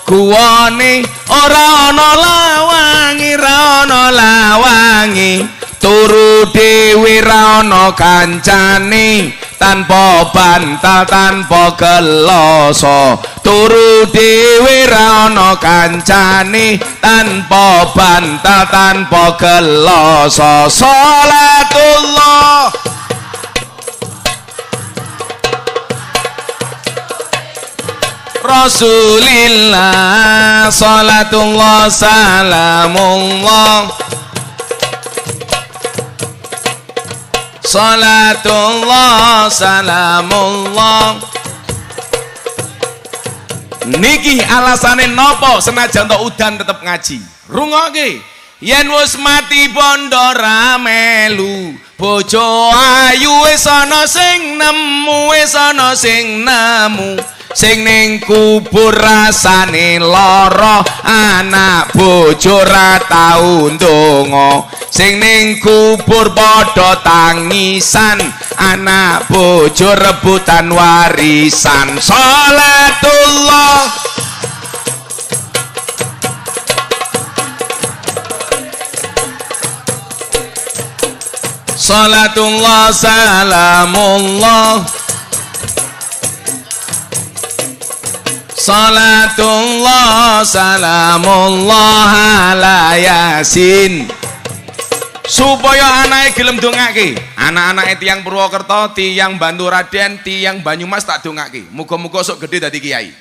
guwane ora ana lawangi turu dhewe ra ana kancane tanpa bantal tanpa geloso turu dhewe ra ana kancane tanpa bantal tanpa geloso salatullah Rasulillah salatullah salamullah salatullah salamullah. Niki alasane nopo senajan tok udan tetep ngaji. Rungokke, yen wis mati bondo ra melu, bojo ayu wis ana sing nemu, wis ana sing nemu. Sing ning kubur rasane lara, anak bojo ra tau ndonga. Sing ning kubur padha tangisan, anak bojo rebutan warisan. Salatullah salatullah salamullah salatullah salamullah ala yasin. Supaya anake gelem dongake, anak-anake tiyang Purwokerto, tiyang Bantu Raden, tiyang Banyumas tak dongake. Muga-muga sok gede dadi kiai.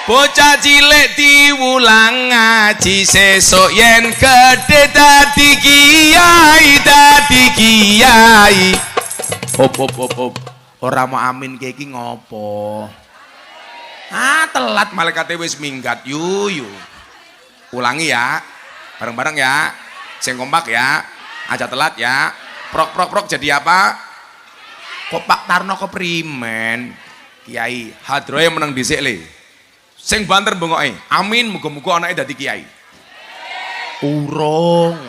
Bocah cilik diwulang ngaji, sesuk yen gede dadi kiai, dadi kiai. Hop hop hop hop. Ora mau amin iki ngopo? Telat malaikate wis minggat. Yu. Ulangi ya. Bareng-bareng ya. Sing kompak ya. Aja telat ya. Prok jadi apa? Kopak Tarno keprimen. Kiai, hadroe menang dhisik le. Sing banter bengoke. Amin, muga-muga anake dadi kiai. Urung.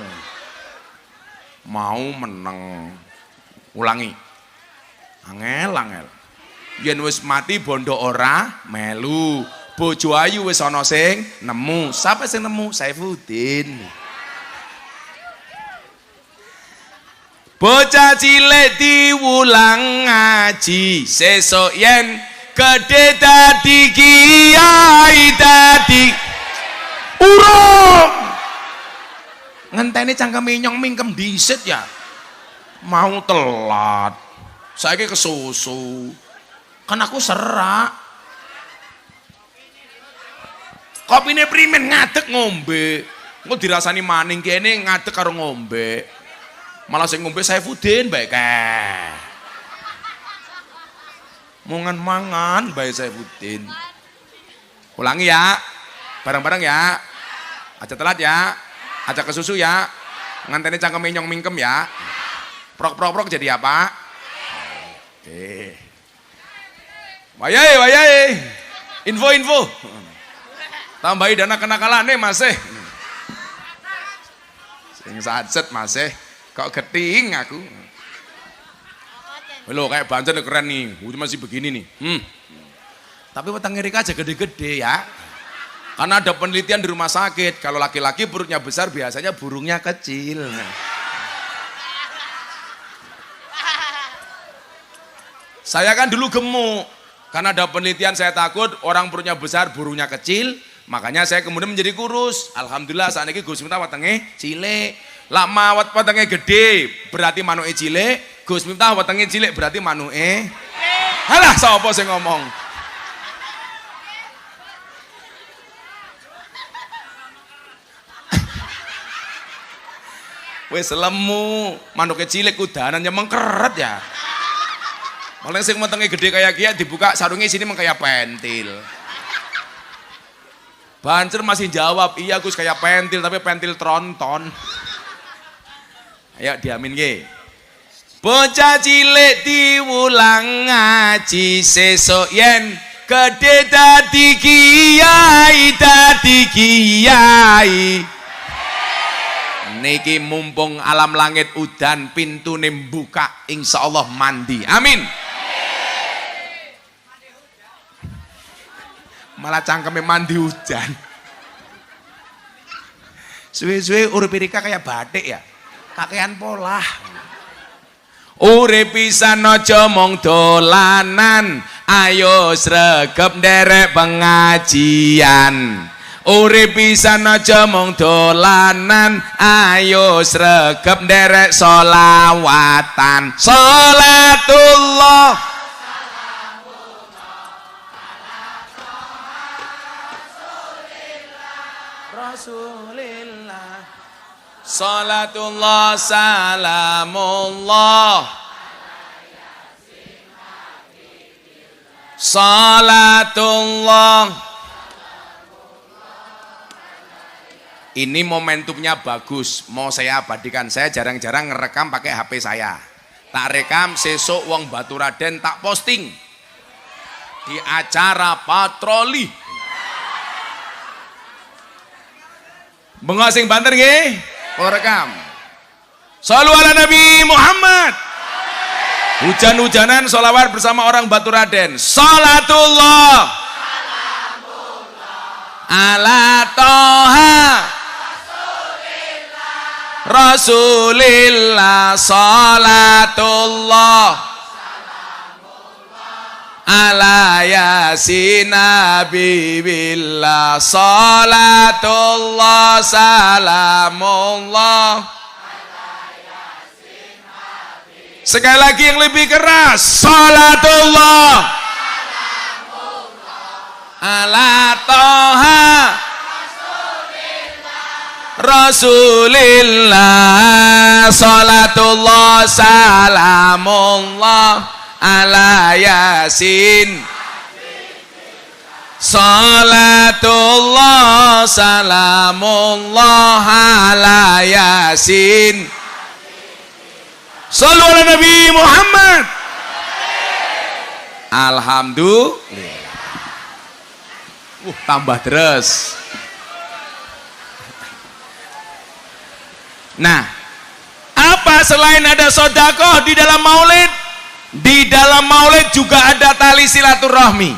Mau meneng. Ulangi. Angel. Yen wis mati bondo ora melu, bojo ayu wis ana sing nemu. Sapa sing nemu? Saifuddin. Bocah cilik diwulang ngaji, sesuk yen gede dadi kiai, dadi urung. Ngenteni cangkeme nyong mingkem dhisit ya. Mau telat. Saiki kesusu. Kan aku serak. Kopine primen ngadeg ngombe. Engko dirasani maning kene ngadeg karo ngombe. Malah sing ngombe Saifuddin bae kae. Mangan bae Saifuddin. Ulangi ya. Bareng-bareng ya. Aja telat ya. Aja kesusu ya. Ngantene cangkeme nyong mingkem ya. Prok jadi apa? Oke. Wayai. Info. Tambahi dana kenakalane masih. Sing sacet masih. Kok geting aku. Loh kayak Banten keren nih. Masih begini nih. Tapi weteng Erika aja gede-gede ya. Karena ada penelitian di rumah sakit. Kalau laki-laki perutnya besar biasanya burungnya kecil. Saya kan dulu gemuk. Karena ada penelitian saya takut orang perutnya besar, burungnya kecil. Makanya saya kemudian menjadi kurus. Alhamdulillah saat ini Gus Miftah wetenge cilik. Lama wetenge gede berarti manuke cilik. Gus Miftah wetenge cilik berarti manuke. Halah sapa sing ngomong? Wis lemu, manuke cilik udanannya mengkeret ya. Malah sing wetenge gede kayak kia dibuka sarungnya sini kayak pentil. Bancer masih jawab, iya Gus kayak pentil tapi pentil tronton. Ayo diamin ge. Bocah cilik diwulang ngaji, sesuk yen gede dadi kiai, dadi kiai. Niki mumpung alam langit udan, pintune buka, insyaallah mandi. Amin. Malah cangkeme mandi hujan. Suwe-suwe urip Rika kayak batik ya. Kakean pola. Urip pisan aja mung dolanan, ayo sregep nderek pengajian. Urip pisan aja mung dolanan, ayo sregep nderek sholawatan. Sholatullah Rasulillah, salatullah salamullah, salatullah. Ini momentumnya bagus, mau saya abadikan. Saya jarang-jarang ngerekam pakai HP saya. Tak rekam, sesuk wong Baturaden tak posting di acara patroli. Bengasing banter nggih, kalau rekam. Shallu ala Nabi Muhammad. Hujan-hujanan sholawat bersama orang Baturaden. Salatullah ala Toha Rasulillah, salatullah ala Yasin Habibillah, salatullah salamullah. Sekali lagi yang lebih keras, salatullah ala Toha Rasulillah, salatullah salamullah ala Yasin, salatullah salamullah ala Yasin. Shallu ala Nabi Muhammad. Alhamdulillah. Tambah terus. Nah, apa selain ada sodakoh di dalam maulid? Di dalam maulid juga ada tali silaturahmi.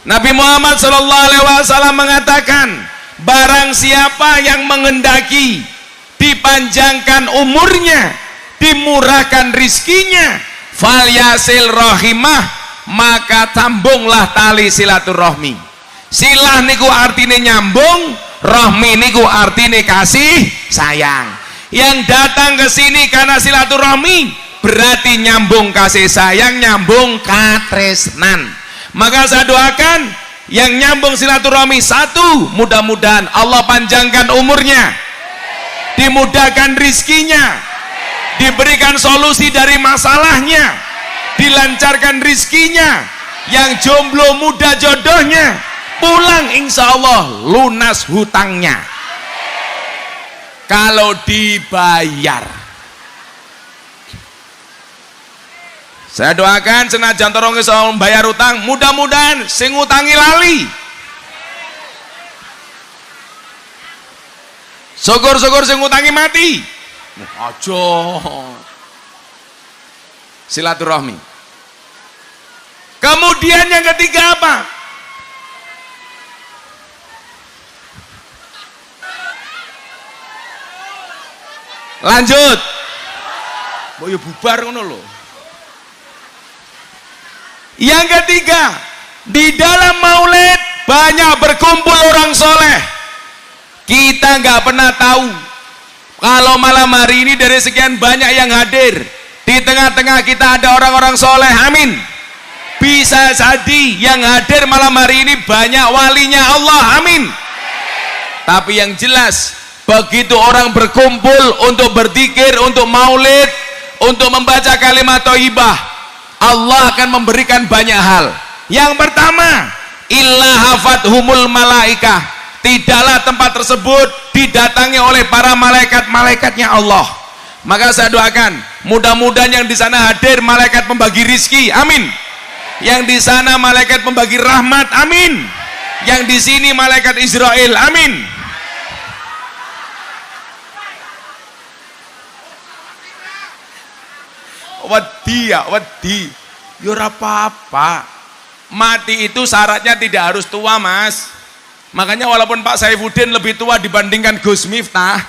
Nabi Muhammad SAW mengatakan, barang siapa yang menghendaki dipanjangkan umurnya, dimurahkan rizkinya, falyasil rahimah, maka sambunglah tali silaturahmi. Silah niku artine nyambung, rahmi niku artine kasih sayang. Yang datang ke sini karena silaturahmi berarti nyambung kasih sayang, nyambung katresnan. Maka saya doakan yang nyambung silaturahmi satu, mudah-mudahan Allah panjangkan umurnya, dimudahkan rizkinya, diberikan solusi dari masalahnya, dilancarkan rizkinya. Yang jomblo muda jodohnya, pulang insya Allah lunas hutangnya kalau dibayar. Saya doakan senajan torong iso membayar utang, mudah-mudahan sing utangi lali. Syukur-syukur sing utangi mati. Aja. Silaturahmi. Kemudian yang ketiga apa? Lanjut. Mau ya bubar ngono lho. Yang ketiga, di dalam maulid banyak berkumpul orang soleh. Kita nggak pernah tahu kalau malam hari ini dari sekian banyak yang hadir, di tengah-tengah kita ada orang-orang soleh. Amin. Bisa jadi yang hadir malam hari ini banyak walinya Allah. Amin. Tapi yang jelas, begitu orang berkumpul untuk berzikir, untuk maulid, untuk membaca kalimat thayyibah, Allah akan memberikan banyak hal. Yang pertama, illa hafathumul malaikah, tidaklah tempat tersebut didatangi oleh para malaikat-malaikatnya Allah. Maka saya doakan, mudah-mudahan yang di sana hadir malaikat pembagi rizki, amin. Yang di sana malaikat pembagi rahmat, amin. Yang di sini malaikat Israel, amin. Wedi ya, wedi. Ya ora apa-apa. Mati itu syaratnya tidak harus tua, Mas. Makanya walaupun Pak Saifuddin lebih tua dibandingkan Gus Miftah,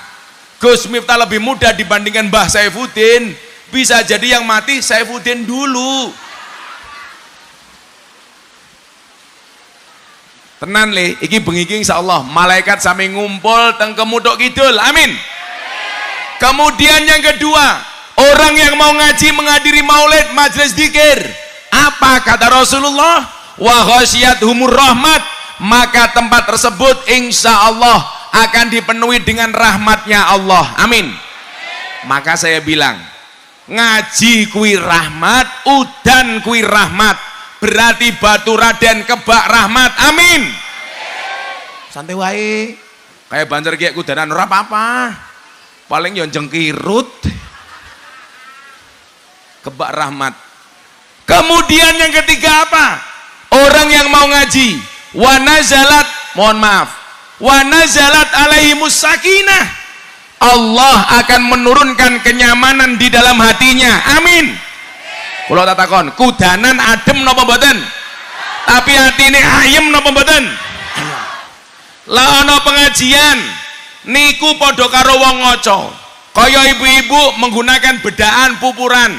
Gus Miftah lebih muda dibandingkan Mbah Saifuddin, Bisa jadi yang mati Saifuddin dulu. Tenan le, iki bengi iki insyaallah malaikat sami ngumpul teng Kemudok Kidul. Amin. Kemudian yang kedua, orang yang mau ngaji menghadiri maulid majelis dzikir, apa kata Rasulullah? Wa ghasyiyatuhumur rahmat, maka tempat tersebut insyaallah akan dipenuhi dengan rahmatnya Allah. Amin. Maka saya bilang, ngaji kuwi rahmat, udan kuwi rahmat, berarti batu raden kebak rahmat. Amin. Santai wae, kayak banjar kayak kudanan ora apa-apa, paling yo jengkirut kebak rahmat. Kemudian yang ketiga apa? Orang yang mau ngaji, wa nazalat, mohon maaf, wa nazalat alaihimus sakinah, Allah akan menurunkan kenyamanan di dalam hatinya. Amin. Kalau tak takon, kudanan adem napa mboten? Tapi hatine ayem napa mboten? Lah ana pengajian niku padha karo wong ngaca. Kaya ibu-ibu menggunakan bedaan pupuran.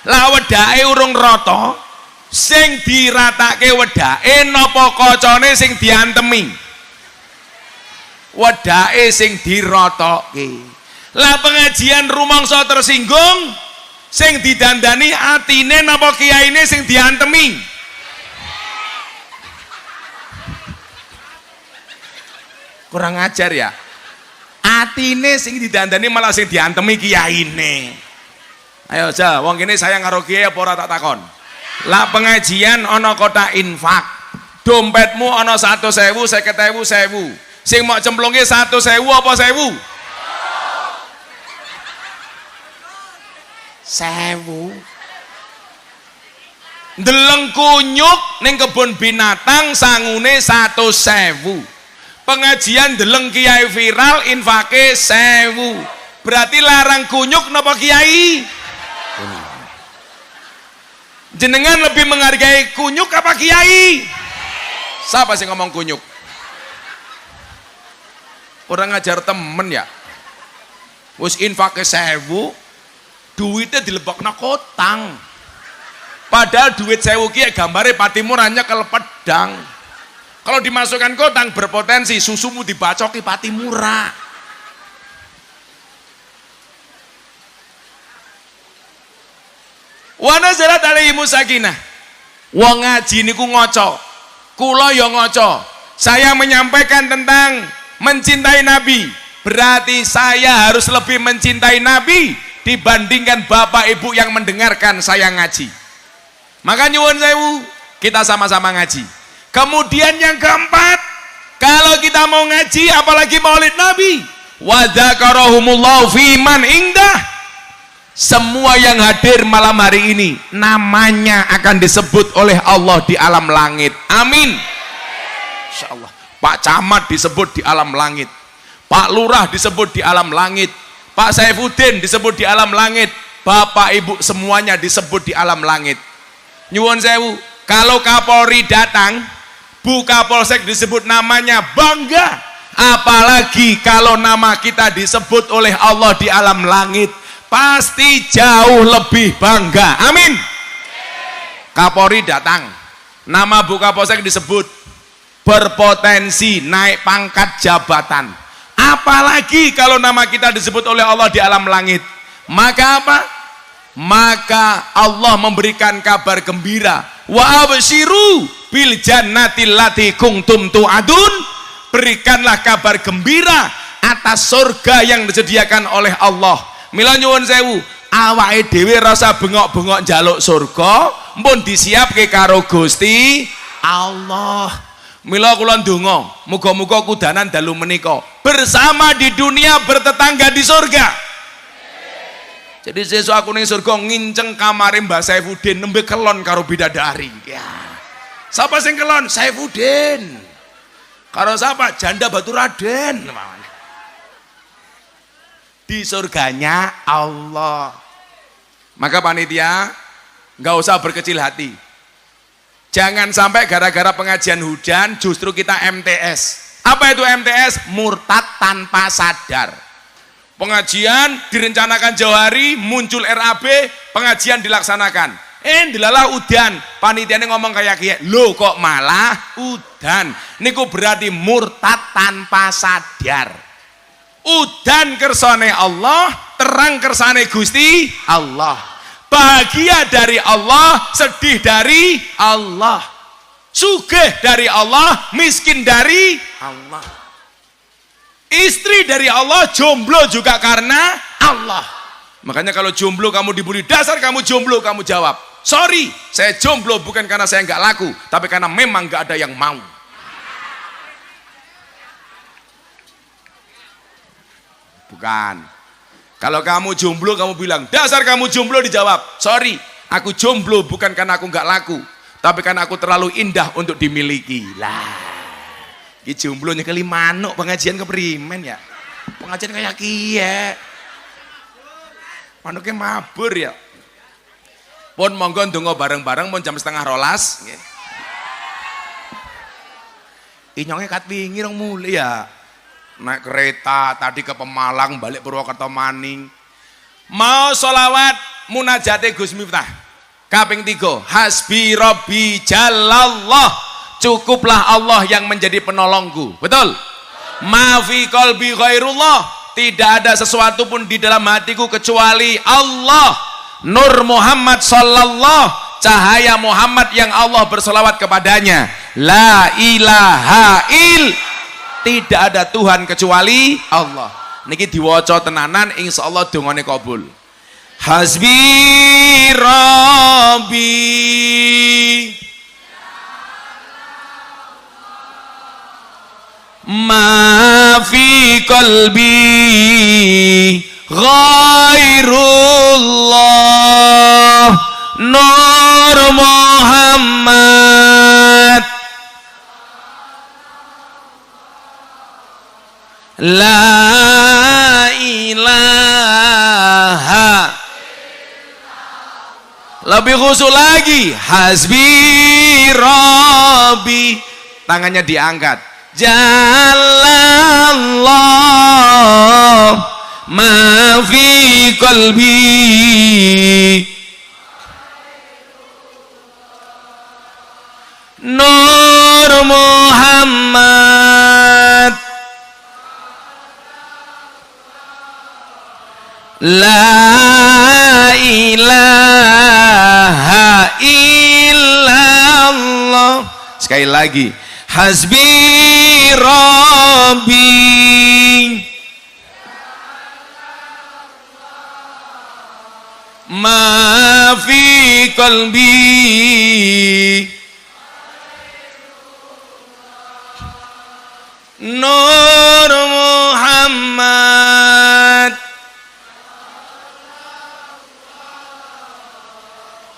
Lah wedake urung rata, sing diratake wedake napa kacane sing diantemi? Wedake sing diratokke. Lah pengajian rumangsa tersinggung, sing didandani atine napa kiyaine sing diantemi? Kurang ajar ya. Atine sing didandani malah sing diantemi kiyaine. Ayo aja, wong kene sayang karo kiai apa ora tak takon. Lah pengajian ana kotak infak. Dompetmu ana 100.000, 50.000, 1.000. Sing mok cemplunge 100.000 apa 1.000? 1.000. Ndeleng kunyuk ning kebun binatang sangune 100.000. Pengajian ndeleng kiai viral infake 1.000. Berarti larang kunyuk napa kiai? Jenengan lebih menghargai kunyuk apa kiai? Siapa sih ngomong kunyuk? Orang ngajar temen ya. Wis infake 1.000, duitnya dilebokna kotang. Padahal duit 1.000 ki gambare Patimura nyekel pedang. Kalau dimasukkan kotang berpotensi susumu dibacoki Patimura. Wa nazalat alaihimus sakinah. Wong ngaji niku ngaca. Kula ya ngaca. Saya menyampaikan tentang mencintai Nabi. Berarti saya harus lebih mencintai Nabi dibandingkan bapak ibu yang mendengarkan saya ngaji. Maka nyuwun sewu, kita sama-sama ngaji. Kemudian yang keempat, kalau kita mau ngaji apalagi maulid Nabi, wa dzakarahumullahu fi man indah. Semua yang hadir malam hari ini namanya akan disebut oleh Allah di alam langit. Amin. Insyaallah. Pak Camat disebut di alam langit, Pak Lurah disebut di alam langit, Pak Saifuddin disebut di alam langit, Bapak Ibu semuanya disebut di alam langit. Nyuwun sewu, kalau Kapolri datang, Bu Kapolsek disebut namanya, bangga. Apalagi kalau nama kita disebut oleh Allah di alam langit, pasti jauh lebih bangga. Amin. Kapolri datang, nama Bu Kapolsek disebut, berpotensi naik pangkat jabatan. Apalagi kalau nama kita disebut oleh Allah di alam langit. Maka apa? Maka Allah memberikan kabar gembira. Wa absyiru bil jannatil lati kuntum tu'adun. Berikanlah kabar gembira atas surga yang disediakan oleh Allah. Mila nyuwun sewu, awake dhewe rasa bengok-bengok njaluk surga, mpun disiapke karo Gusti Allah. Mila kula ndonga, muga-muga kudanan dalu menika bersama di dunia, bertetangga di surga. Jadi sesuk aku ning surga nginceng kamare Mbah Saifuddin nembe kelon karo bidadari. Ya. Sapa sing kelon? Saifuddin. Karo sapa? Janda Batu Raden. Di surganya Allah. Maka panitia nggak usah berkecil hati. Jangan sampai gara-gara pengajian hujan justru kita MTS. Apa itu MTS? Murtad tanpa sadar. Pengajian direncanakan jauh hari, muncul RAB, pengajian dilaksanakan. Dilalah udan, panitianya ngomong kayak kiai, lo kok malah udan. Niku berarti murtad tanpa sadar. Udan kersane Allah, terang kersane Gusti Allah. Bahagia dari Allah, sedih dari Allah. Sugih dari Allah, miskin dari Allah. Istri dari Allah, jomblo juga karena Allah. Makanya kalau jomblo kamu dibully, dasar kamu jomblo, kamu jawab, sorry, saya jomblo bukan karena saya nggak laku, tapi karena memang nggak ada yang mau. Bukan. Kalau kamu jomblo, kamu bilang, dasar kamu jomblo, dijawab, sorry, aku jomblo bukan karena aku nggak laku, tapi karena aku terlalu indah untuk dimiliki. Lah. Ki jomblonya kali manuk pengajian keprimen ya. Pengajian kayak kiye. Manuknya mabur ya. Pun monggo ndonga bareng-bareng pun jam 11:30 nggih. Inyonge kat wingi rong mulih ya. Naik kereta tadi ke Pemalang balik Purwokerto maning. Mau sholawat munajate Gus Miftah. Kaping 3, hasbi rabbi jalallah. Cukuplah Allah yang menjadi penolongku. Betul? Ma fi qalbi ghairullah. Tidak ada sesuatu pun di dalam hatiku kecuali Allah. Nur Muhammad sallallahu, cahaya Muhammad yang Allah bersolawat kepadanya. La ilaha il, tidak ada Tuhan kecuali Allah. Niki diwaca tenanan, insyaallah dongane kabul. Hasbi rabbi ma fi qalbi ghairullah Nur Muhammad la ilaha. Lebih khusus lagi, hasbi rabbi, tangannya diangkat. Jalallah ma fi qalbi Nur Muhammad la ilaha illallah. Sekali lagi, hasbi rabbi ma fi qalbi Nur Muhammad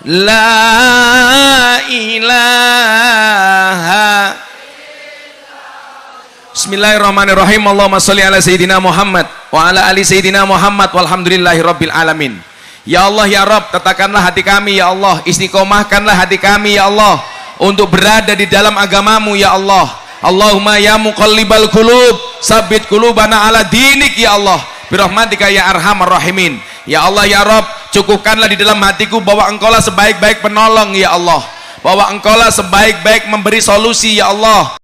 la ilaha. Bismillahirrahmanirrahim. Allahumma sholli ala sayyidina Muhammad wa ala ali sayyidina Muhammad walhamdulillahi rabbil alamin. Ya Allah ya Rabb, tatakanlah hati kami ya Allah, istiqomahkanlah hati kami ya Allah untuk berada di dalam agamamu ya Allah. Allahumma ya muqallibal qulub, sabbit qulubana ala dinik ya Allah. Birahmatika ya arhamar rahimin. Ya Allah ya Rabb, cukupkanlah di dalam hatiku bahwa Engkaulah sebaik-baik penolong ya Allah, bahwa Engkaulah sebaik-baik memberi solusi ya Allah.